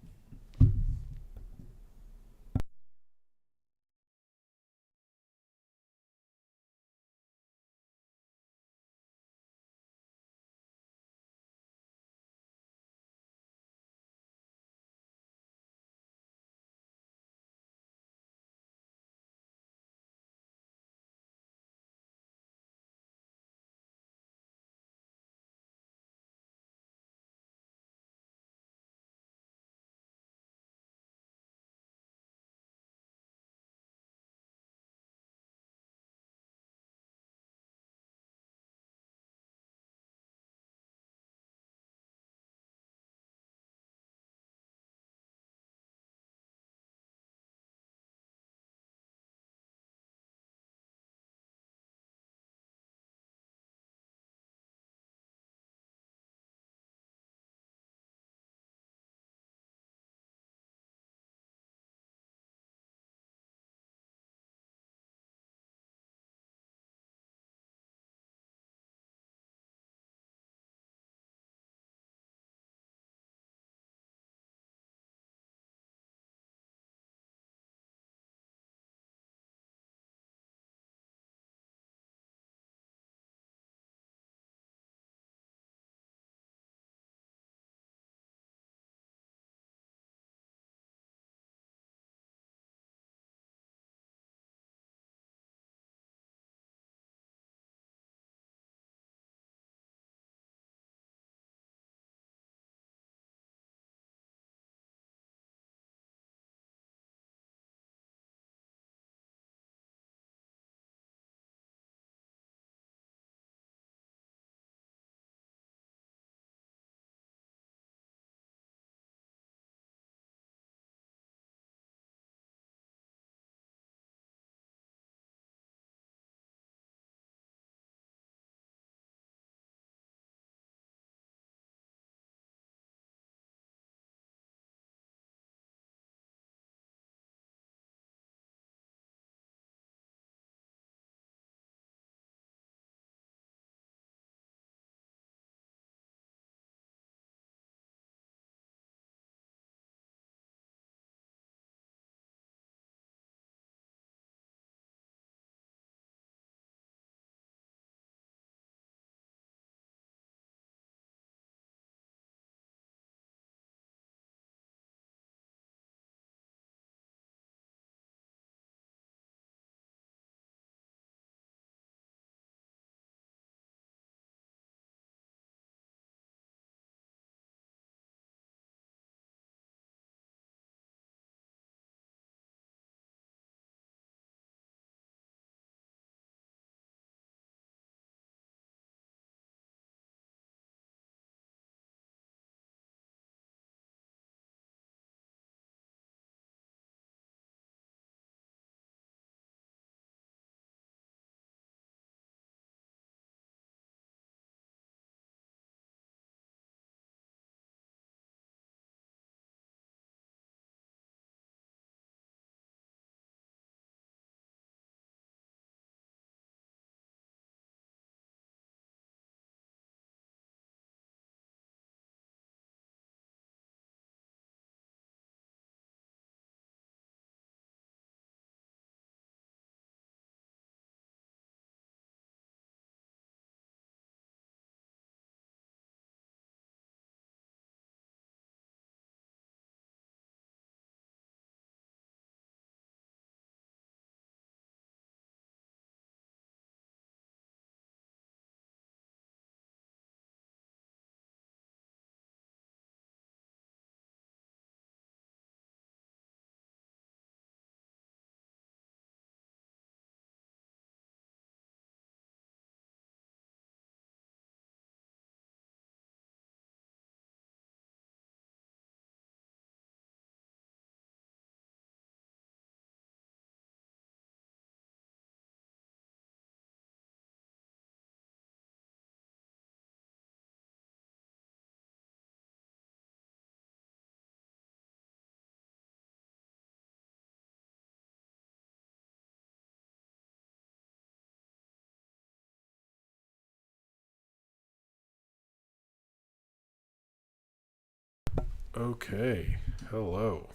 A: Okay, hello.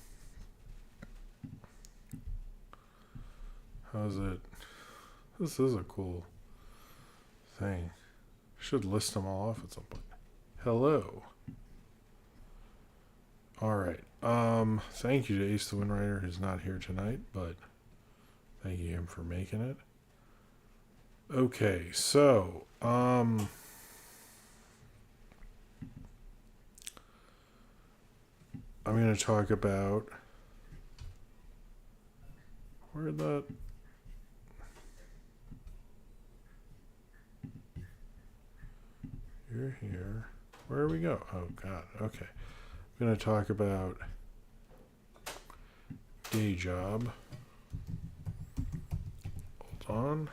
A: How's it? This is a cool thing. Should list them all off at some point. Hello. All right. Thank you to Ace the Windrider, who's not here tonight, but thank you him for making it. Okay, so I'm going to talk about where that. You're here. Where do we go? Oh God. Okay. I'm going to talk about Day Job. Hold on.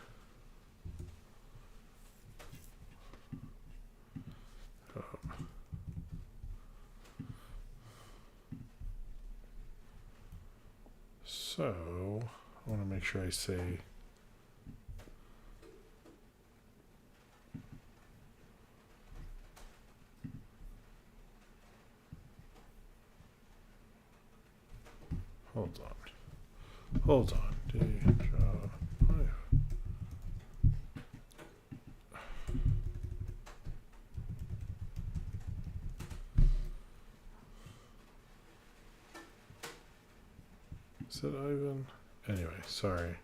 A: So, I want to make sure I say. Hold on. Day Job. Is it Ivan? Anyway, sorry.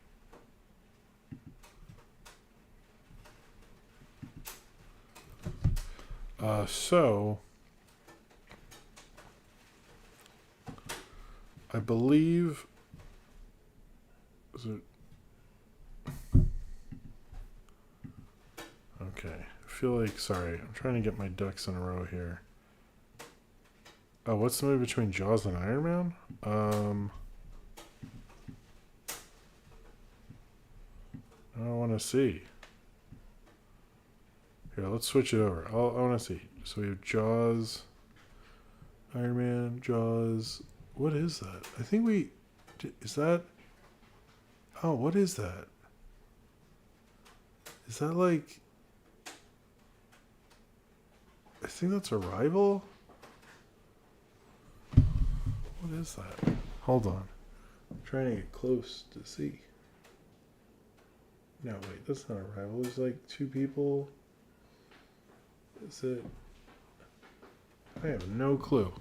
A: So I believe. Is it? Okay. I feel like, sorry, I'm trying to get my ducks in a row here. Oh, what's the movie between Jaws and Iron Man? I don't want to see. Here, let's switch it over. I want to see. So we have Jaws, Iron Man, Jaws. What is that? I think we... Is that... Oh, what is that? Is that like... I think that's Arrival? What is that? Hold on. I'm trying to get close to see. No, wait, that's not Arrival. There's like two people. Is it? I have no clue.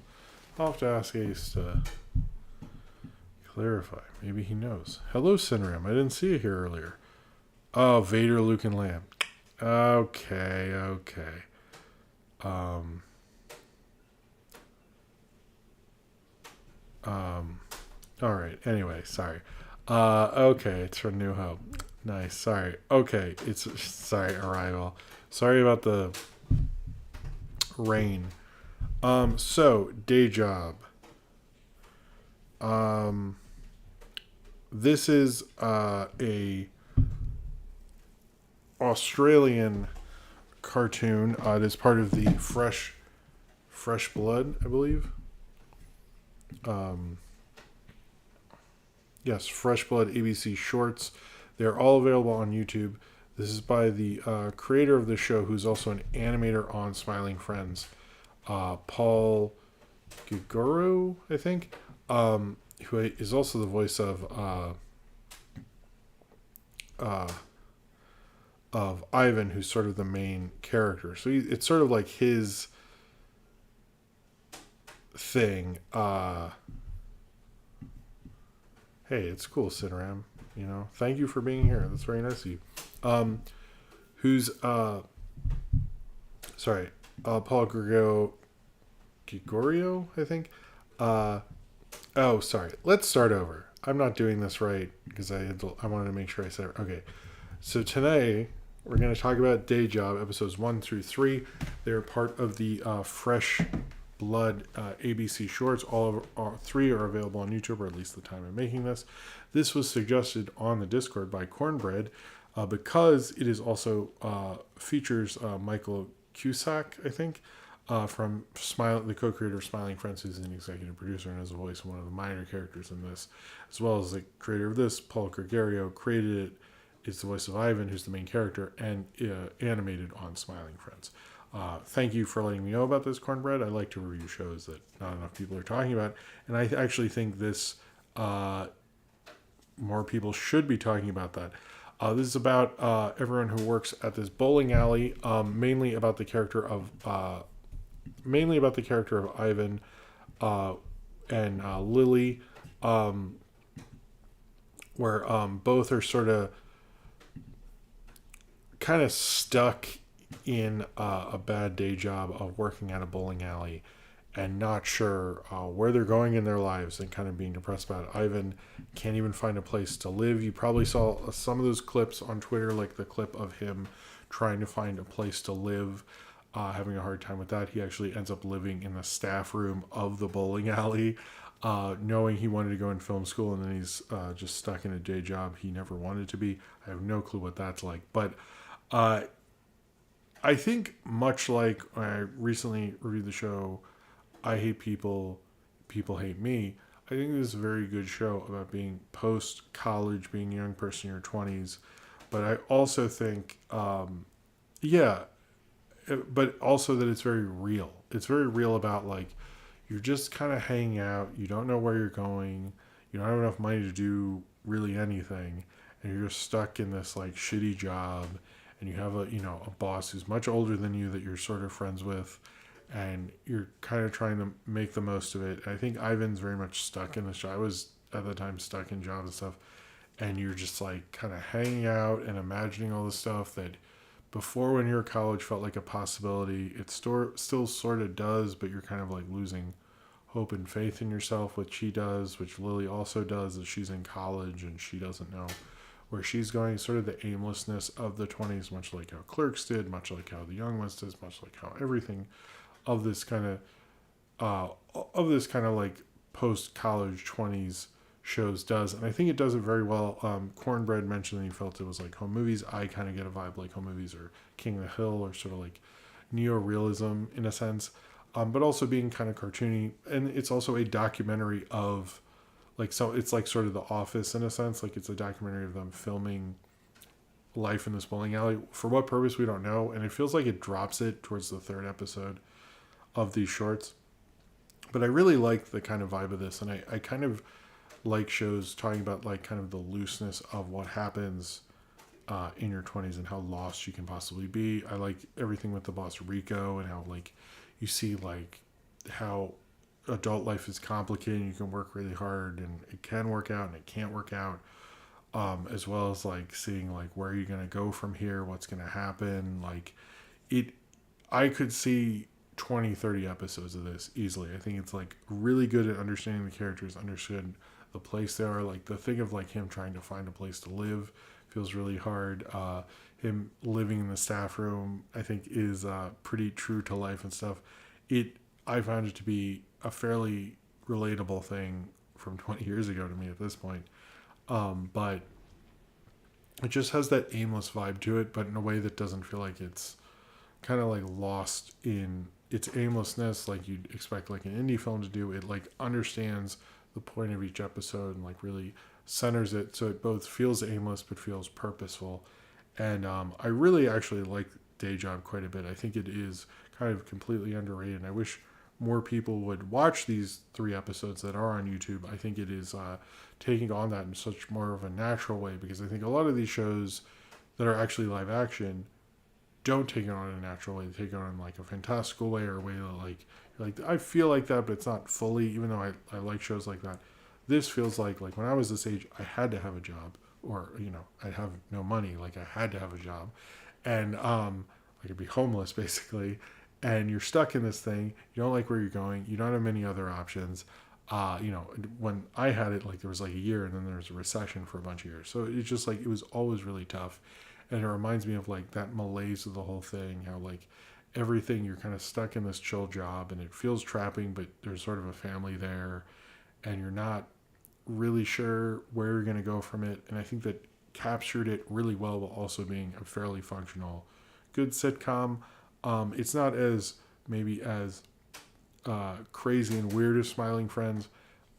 A: I'll have to ask Ace to clarify. Maybe he knows. Hello, Cineram. I didn't see you here earlier. Oh, Vader, Luke, and Lamb. Okay. All right. Anyway, sorry. Okay, it's from New Hope. Nice. Sorry. Okay, sorry, Arrival. Sorry about the rain. So Day Job. This is a Australian cartoon. It is part of the Fresh Blood, I believe. Yes, Fresh Blood ABC Shorts. They're all available on YouTube. This is by the creator of the show, who's also an animator on Smiling Friends, Paul Guguro, I think, who is also the voice of Ivan, who's sort of the main character. So it's sort of like his thing. Hey, it's cool, Cineram. You know, thank you for being here. That's very nice of you. Who's Paul Gregorio, I think. Oh, sorry. Let's start over. I'm not doing this right because I wanted to make sure I said it. Okay. So today we're going to talk about Day Job episodes 1 through 3. They're part of the Fresh Blood ABC Shorts. All 3 are available on YouTube, or at least the time I'm making this. This was suggested on the Discord by Cornbread because it is also features Michael Cusack, I think, from the co-creator of Smiling Friends, who's an executive producer and has a voice of one of the minor characters in this, as well as the creator of this, Paul Gregorio, created it. Is the voice of Ivan, who's the main character, and animated on Smiling Friends. Thank you for letting me know about this, Cornbread. I like to review shows that not enough people are talking about, and I actually think this more people should be talking about that. This is about everyone who works at this bowling alley, mainly about the character of Ivan and Lily, um, where both are sort of kind of stuck in a bad day job of working at a bowling alley and not sure where they're going in their lives and kind of being depressed about it. Ivan can't even find a place to live. You probably saw some of those clips on Twitter, like the clip of him trying to find a place to live, having a hard time with that. He actually ends up living in the staff room of the bowling alley, knowing he wanted to go in film school, and then he's just stuck in a day job he never wanted to be. I have no clue what that's like. But I think much like when I recently reviewed the show I Hate People, People Hate Me, I think this is a very good show about being post-college, being a young person in your 20s. But I also think, but also that it's very real. It's very real about, like, you're just kind of hanging out. You don't know where you're going. You don't have enough money to do really anything. And you're just stuck in this, like, shitty job. And you have a boss who's much older than you that you're sort of friends with, and you're kind of trying to make the most of it. I think Ivan's very much stuck in this job. I was at the time stuck in jobs and stuff, and you're just like kind of hanging out and imagining all the stuff that before when you're in college felt like a possibility. It still sort of does, but you're kind of like losing hope and faith in yourself, which she does, which Lily also does, as she's in college and she doesn't know where she's going. Sort of the aimlessness of the 20s, much like how Clerks did, much like how The Young Ones did, much like how everything of this kind of like post college 20s shows does. And I think it does it very well. Cornbread mentioned that he felt it was like home movies. I kind of get a vibe like home movies or King of the Hill, or sort of like neo-realism in a sense, but also being kind of cartoony. And it's also a documentary of, like, so it's like sort of The Office in a sense. Like, it's a documentary of them filming life in this bowling alley. For what purpose, we don't know. And it feels like it drops it towards the third episode of these shorts. But I really like the kind of vibe of this. And I kind of like shows talking about, like, kind of the looseness of what happens in your 20s and how lost you can possibly be. I like everything with the boss Rico, and how, like, you see, like, how adult life is complicated and you can work really hard and it can work out and it can't work out, as well as, like, seeing, like, where are you going to go from here, what's going to happen. Like, I could see 20-30 episodes of this easily. I think it's, like, really good at understanding the characters, understood the place they are. Like, the thing of, like, him trying to find a place to live feels really hard. Him living in the staff room, I think, is pretty true to life and stuff. I found it to be a fairly relatable thing from 20 years ago to me at this point. But it just has that aimless vibe to it, but in a way that doesn't feel like it's kind of like lost in its aimlessness like you'd expect like an indie film to do. It, like, understands the point of each episode and, like, really centers it so it both feels aimless but feels purposeful. And I really actually like Day Job quite a bit. I think it is kind of completely underrated, and I wish more people would watch these 3 episodes that are on YouTube. I think it is taking on that in such more of a natural way, because I think a lot of these shows that are actually live action don't take it on in a natural way. They take it on in, like, a fantastical way, or a way that, like, you're like, I feel like that, but it's not fully, even though I like shows like that. This feels like when I was this age, I had to have a job, or, I'd have no money. Like, I had to have a job, and I could be homeless basically. And you're stuck in this thing. You don't like where you're going. You don't have many other options. When I had it, like, there was like a year, and then there was a recession for a bunch of years. So it's just like, it was always really tough. And it reminds me of, like, that malaise of the whole thing, how, like, everything, you're kind of stuck in this chill job and it feels trapping, but there's sort of a family there and you're not really sure where you're going to go from it. And I think that captured it really well while also being a fairly functional, good sitcom. It's not as maybe as crazy and weird as Smiling Friends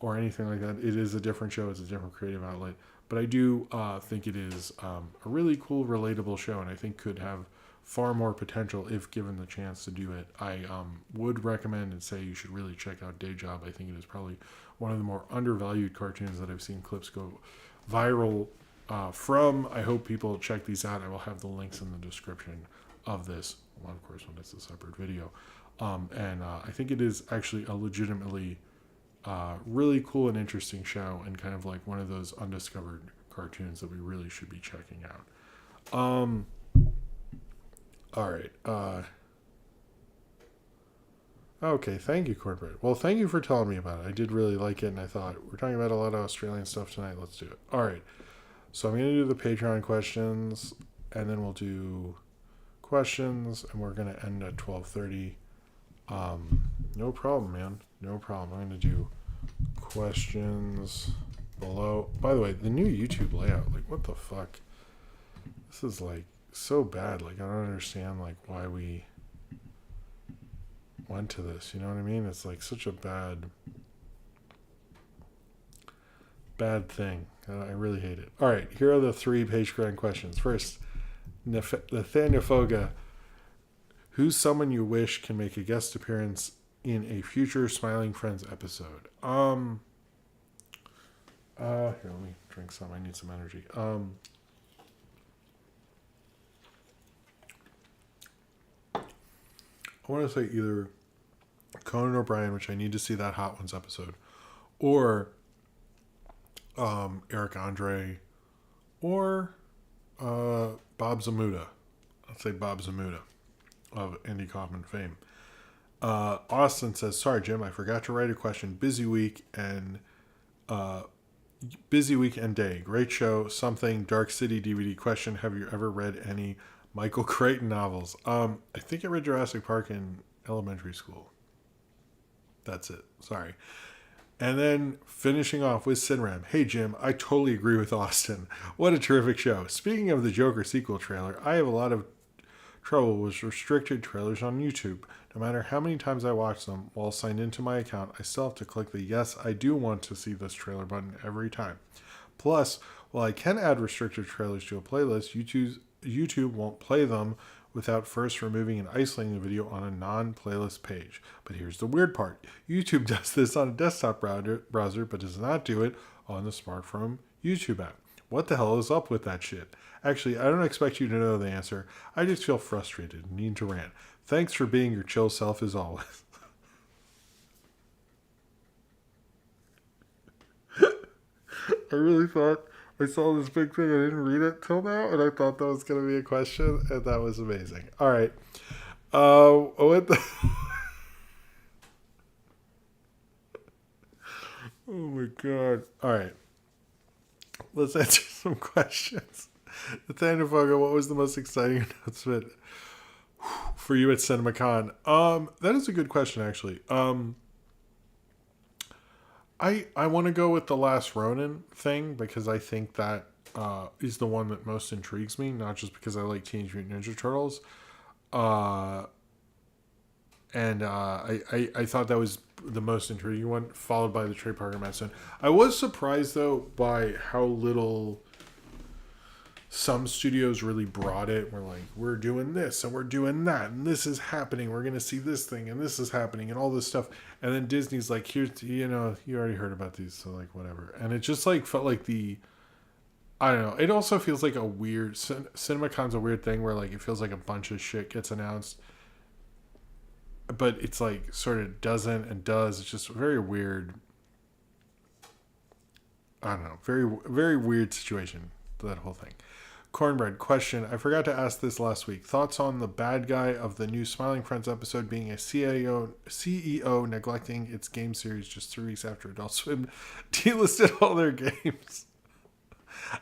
A: or anything like that. It is a different show. It's a different creative outlet. But I do think it is a really cool, relatable show, and I think could have far more potential if given the chance to do it. I would recommend and say you should really check out Day Job. I think it is probably one of the more undervalued cartoons that I've seen clips go viral from. I hope people check these out. I will have the links in the description of this, well, of course, when it's a separate video. And I think it is actually a legitimately really cool and interesting show, and kind of like one of those undiscovered cartoons that we really should be checking out. All right. Okay, thank you, Corporate. Well, thank you for telling me about it. I did really like it, and I thought, we're talking about a lot of Australian stuff tonight. Let's do it. All right. So I'm going to do the Patreon questions, and then we'll do questions, and we're going to end at 12:30. No problem, man. No problem. I'm going to do questions below. By the way, the new YouTube layout, like, what the fuck? This is, like, so bad. Like, I don't understand, like, why we went to this. You know what I mean? It's, like, such a bad thing. I really hate it. All right, here are the 3 Patreon questions. First, Nathaniel Foga. Who's someone you wish can make a guest appearance in a future Smiling Friends episode? Here, let me drink some. I need some energy. I want to say either Conan O'Brien, which I need to see that Hot Ones episode, or Eric Andre, or Bob Zamuda. I'll say Bob Zamuda of Andy Kaufman fame. Austin says, sorry, Jim, I forgot to write a question. Busy week and day. Great show. Something Dark City DVD question. Have you ever read any Michael Crichton novels? I think I read Jurassic Park in elementary school. That's it. Sorry. And then finishing off with Sinram. Hey, Jim, I totally agree with Austin. What a terrific show. Speaking of the Joker sequel trailer, I have a lot of trouble with restricted trailers on YouTube. No matter how many times I watch them while signed into my account, I still have to click the yes, I do want to see this trailer button every time. Plus, while I can add restricted trailers to a playlist, YouTube won't play them without first removing and isolating the video on a non-playlist page. But here's the weird part. YouTube does this on a desktop browser, but does not do it on the smartphone YouTube app. What the hell is up with that shit? Actually, I don't expect you to know the answer. I just feel frustrated and need to rant. Thanks for being your chill self as always. I really thought I saw this big thing. I didn't read it till now, and I thought that was going to be a question, and that was amazing. All right. What the... Oh, my God. All right. Let's answer some questions. Nathaniel Fogo, what was the most exciting announcement for you at Cinemacon? That is a good question, actually. I want to go with the last Ronin thing because I think that is the one that most intrigues me, not just because I like Teenage Mutant Ninja Turtles. I thought that was the most intriguing one, followed by the Trey Parker Madsen. I was surprised, though, by how little some studios really brought it. We're like, we're doing this and we're doing that and this is happening. We're going to see this thing and this is happening and all this stuff. And then Disney's like, here's, you already heard about these. So like, whatever. And it just like felt like I don't know. It also feels like a weird, CinemaCon's a weird thing where like, it feels like a bunch of shit gets announced, but it's like sort of doesn't and does. It's just very weird. I don't know. Very, very weird situation, that whole thing. Cornbread, question. I forgot to ask this last week. Thoughts on the bad guy of the new Smiling Friends episode being a CEO neglecting its game series just 3 weeks after Adult Swim delisted all their games?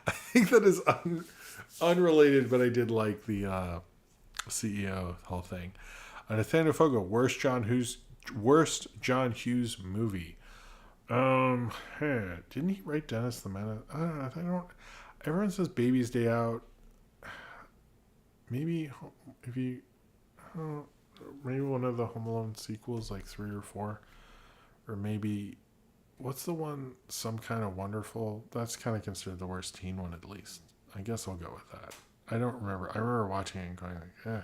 A: I think that is unrelated, but I did like the CEO whole thing. Nathaniel Fogo, worst John Hughes movie. Didn't he write Dennis the Menace? I don't know. Everyone says Baby's Day Out. Maybe maybe one of the Home Alone sequels, like 3 or 4, or maybe what's the one? Some Kind of Wonderful. That's kind of considered the worst teen one, at least. I guess I'll go with that. I don't remember. I remember watching it and going like,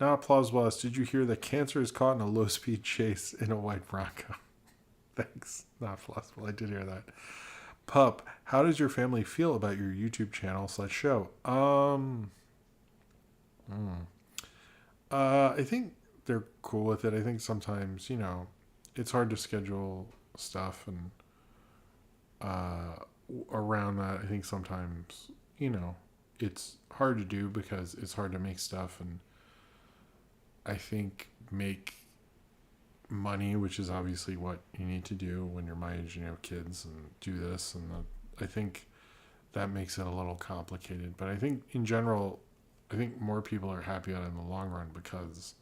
A: Not plausible. Did you hear that Cancer is caught in a low-speed chase in a white Bronco? Thanks. Not plausible. I did hear that. Pup, how does your family feel about your YouTube channel / show? I think they're cool with it. I think sometimes, it's hard to schedule stuff and around that. I think sometimes, it's hard to do because it's hard to make stuff and I think make money, which is obviously what you need to do when you're my age and you have kids and do this. And I think that makes it a little complicated. But I think in general, I think more people are happy at it in the long run because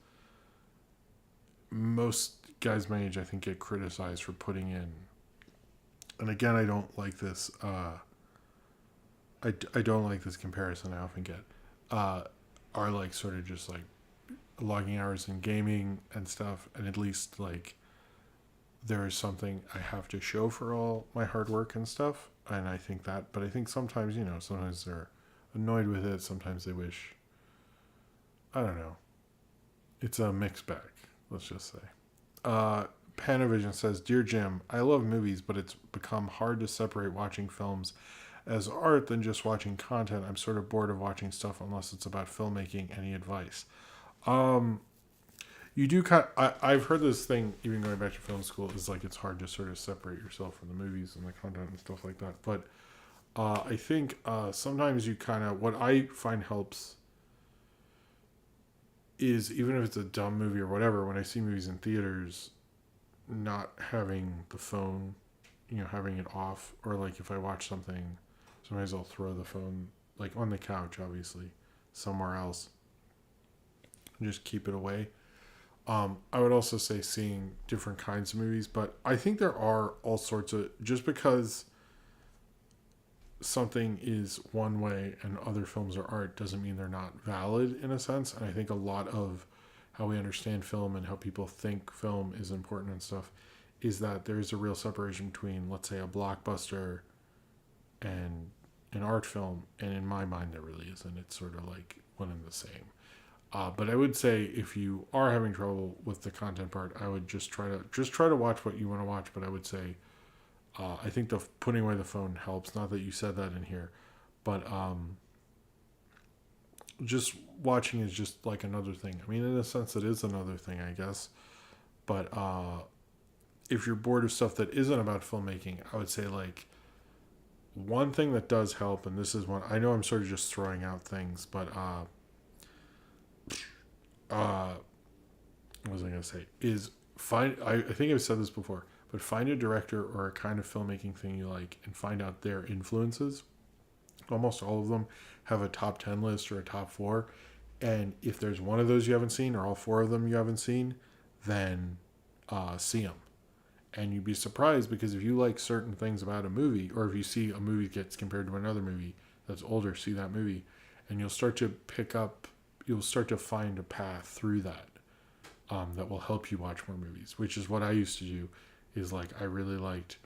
A: most guys my age, I think, get criticized for putting in. And again, I don't like this. I don't like this comparison I often get. Are like sort of just like logging hours in gaming and stuff, and at least like there is something I have to show for all my hard work and stuff. And I think that, but I think sometimes, sometimes they're annoyed with it. Sometimes they wish, I don't know. It's a mixed bag, let's just say. Panavision says, Dear Jim, I love movies, but it's become hard to separate watching films as art than just watching content. I'm sort of bored of watching stuff unless it's about filmmaking. Any advice? You do I've heard this thing, even going back to film school, is like it's hard to sort of separate yourself from the movies and the content and stuff like that. But I think sometimes you what I find helps is, even if it's a dumb movie or whatever, when I see movies in theaters, not having the phone, having it off, or like if I watch something, sometimes I'll throw the phone like on the couch, obviously, somewhere else, and just keep it away. I would also say seeing different kinds of movies, but I think there are all sorts of, just because something is one way and other films are art doesn't mean they're not valid in a sense. And I think a lot of how we understand film and how people think film is important and stuff is that there is a real separation between, let's say, a blockbuster and an art film. And in my mind, there really isn't. It's sort of like one and the same. But I would say if you are having trouble with the content part, I would just try to watch what you want to watch. But I would say, I think the putting away the phone helps. Not that you said that in here, but just watching is just like another thing. I mean, in a sense, it is another thing, I guess. But if you're bored of stuff that isn't about filmmaking, I would say like one thing that does help, and this is one, I know I'm sort of just throwing out things, but what was I going to say? Is I think I've said this before, but find a director or a kind of filmmaking thing you like and find out their influences. Almost all of them have a top 10 list or a top 4. And if there's one of those you haven't seen or all 4 of them you haven't seen, then see them. And you'd be surprised, because if you like certain things about a movie, or if you see a movie gets compared to another movie that's older, see that movie, and you'll start to find a path through that that will help you watch more movies, which is what I used to do. Is like I really liked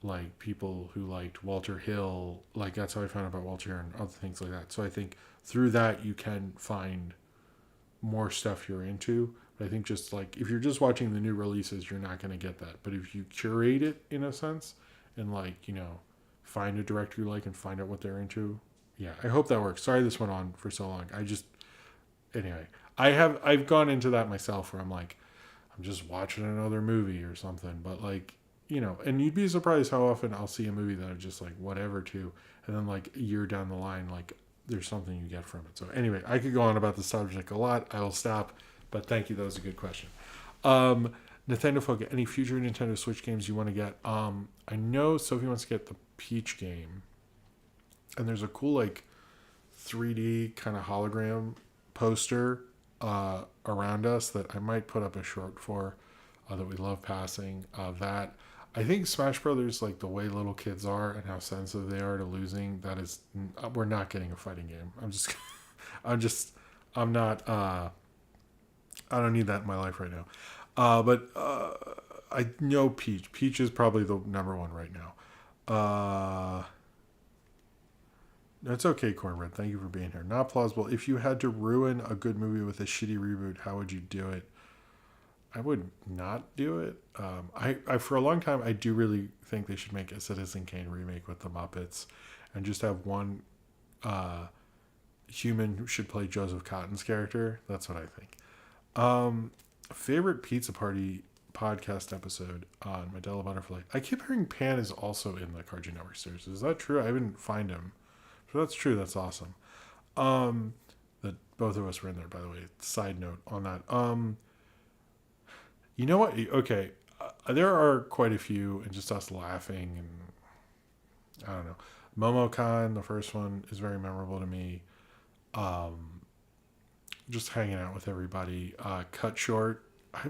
A: like people who liked Walter Hill, like that's how I found out about Walter Hill and other things like that. So I think through that you can find more stuff you're into. But I think just like if you're just watching the new releases, you're not going to get that. But if you curate it in a sense and like, find a director you like and find out what they're into. Yeah, I hope that works. Sorry this went on for so long. Anyway, I've gone into that myself where I'm like, I'm just watching another movie or something, but like, and you'd be surprised how often I'll see a movie that I'm just like, whatever to, and then like a year down the line, like there's something you get from it. So anyway, I could go on about the subject a lot. I will stop, but thank you. That was a good question. Nintendo Folk, any future Nintendo Switch games you want to get? I know Sophie wants to get the Peach game, and there's a cool like 3D kind of hologram poster around us that I might put up a short for that we love passing. That I think Smash Brothers, like the way little kids are and how sensitive they are to losing, that is, we're not getting a fighting game. I'm not, I don't need that in my life right now. But I know Peach is probably the number one right now. That's okay, Cornbread. Thank you for being here. Not plausible. If you had to ruin a good movie with a shitty reboot, how would you do it? I would not do it. I for a long time, I do really think they should make a Citizen Kane remake with the Muppets, and just have one human who should play Joseph Cotton's character. That's what I think. Favorite pizza party podcast episode on Medela Butterfly. I keep hearing Pan is also in the Cartoon Network series. Is that true? I didn't find him. If that's true, that's awesome. That both of us were in there, by the way. Side note on that. You know what? Okay, there are quite a few, and just us laughing, and I don't know. MomoCon, the first one, is very memorable to me. Um, just hanging out with everybody. Cut Short. I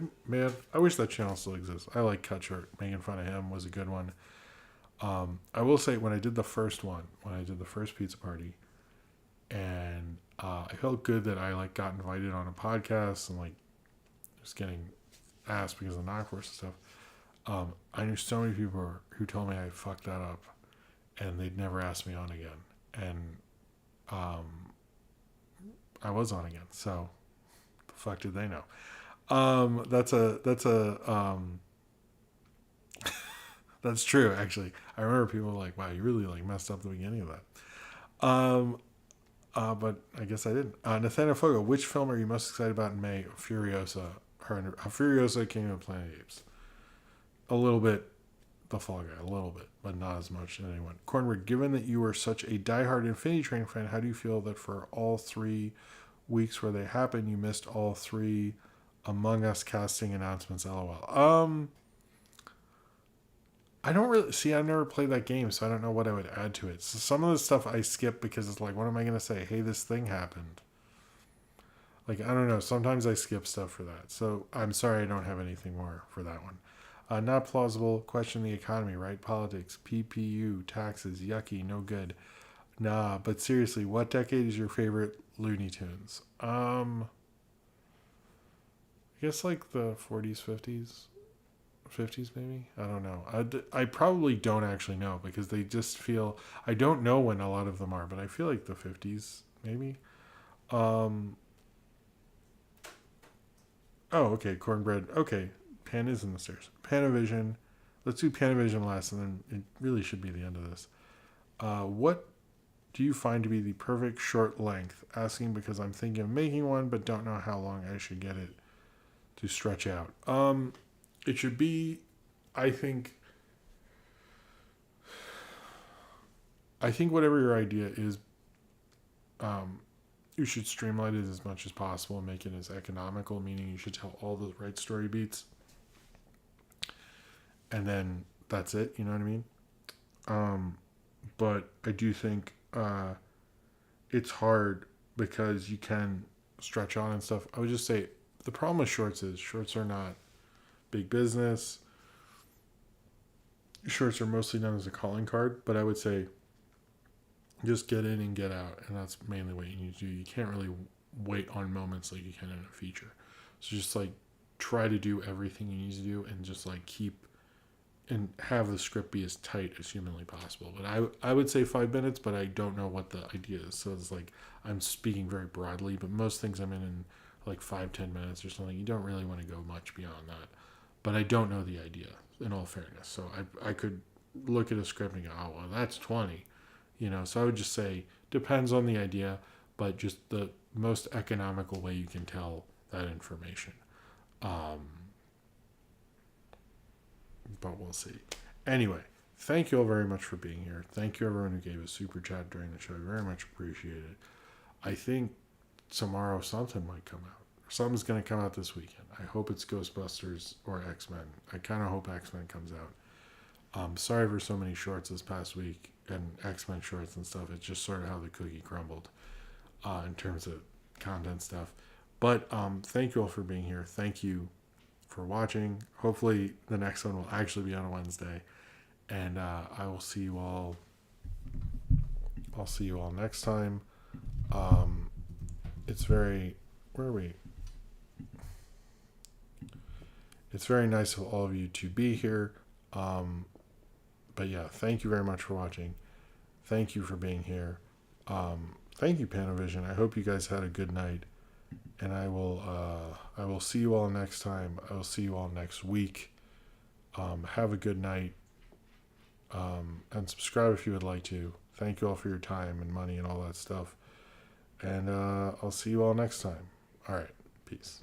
A: wish that channel still exists. I like Cut Short. Making fun of him was a good one. I will say when I did the first one, when I did the first pizza party, and I felt good that I like got invited on a podcast and like just getting asked because of the knockforce and stuff. I knew so many people who told me I fucked that up, and they'd never ask me on again. And I was on again, so the fuck did they know? That's true, actually. I remember people were like, wow, you really like messed up the beginning of that. But I guess I didn't. Nathaniel Fogo, which film are you most excited about in May? Furiosa, Kingdom of Planet of the Apes. A little bit, The Fall Guy, a little bit, but not as much as anyone. Cornwood, given that you were such a diehard Infinity Train fan, how do you feel that for all 3 weeks where they happened, you missed all 3 Among Us casting announcements? LOL. I don't really see. I've never played that game, so I don't know what I would add to it. So some of the stuff I skip because it's like, what am I going to say? Hey, this thing happened. Like, I don't know. Sometimes I skip stuff for that. So I'm sorry I don't have anything more for that one. Not plausible. Question the economy, right? Politics, PPU, taxes, yucky, no good. Nah, but seriously, what decade is your favorite Looney Tunes? I guess like the 40s, 50s maybe. I don't know. I probably don't actually know because they just feel. I don't know when a lot of them are, but I feel like the 50s maybe. Oh, okay, Cornbread. Okay, Pan is in the stairs. Panavision. Let's do Panavision last, and then it really should be the end of this. What do you find to be the perfect short length? Asking because I'm thinking of making one, but don't know how long I should get it to stretch out. It should be, I think whatever your idea is, you should streamline it as much as possible and make it as economical, meaning you should tell all the right story beats. And then that's it, you know what I mean? But I do think it's hard because you can stretch on and stuff. I would just say the problem with shorts is shorts are not big business. Shorts are mostly done as a calling card, but I would say just get in and get out, and that's mainly what you need to do. You can't really wait on moments like you can in a feature. So just like try to do everything you need to do and just like keep and have the script be as tight as humanly possible. But I would say 5 minutes, but I don't know what the idea is. So it's like I'm speaking very broadly, but most things I'm in like 5-10 minutes or something. You don't really want to go much beyond that. But I don't know the idea, in all fairness. So I could look at a script and go, oh, well, that's 20. So I would just say, depends on the idea, but just the most economical way you can tell that information. But we'll see. Anyway, thank you all very much for being here. Thank you everyone who gave a super chat during the show. I very much appreciate it. I think tomorrow something might come out. Something's going to come out this weekend. I hope it's Ghostbusters or X-Men. I kind of hope X-Men comes out. Sorry for so many shorts this past week and X-Men shorts and stuff. It's just sort of how the cookie crumbled in terms of content stuff. But thank you all for being here. Thank you for watching. Hopefully the next one will actually be on a Wednesday. And I will see you all. I'll see you all next time. It's very... Where are we? It's very nice of all of you to be here. But yeah, thank you very much for watching. Thank you for being here. Thank you, Panavision. I hope you guys had a good night, and I will see you all next time. I will see you all next week. Have a good night, and subscribe if you would like to. Thank you all for your time and money and all that stuff. And I'll see you all next time. All right, peace.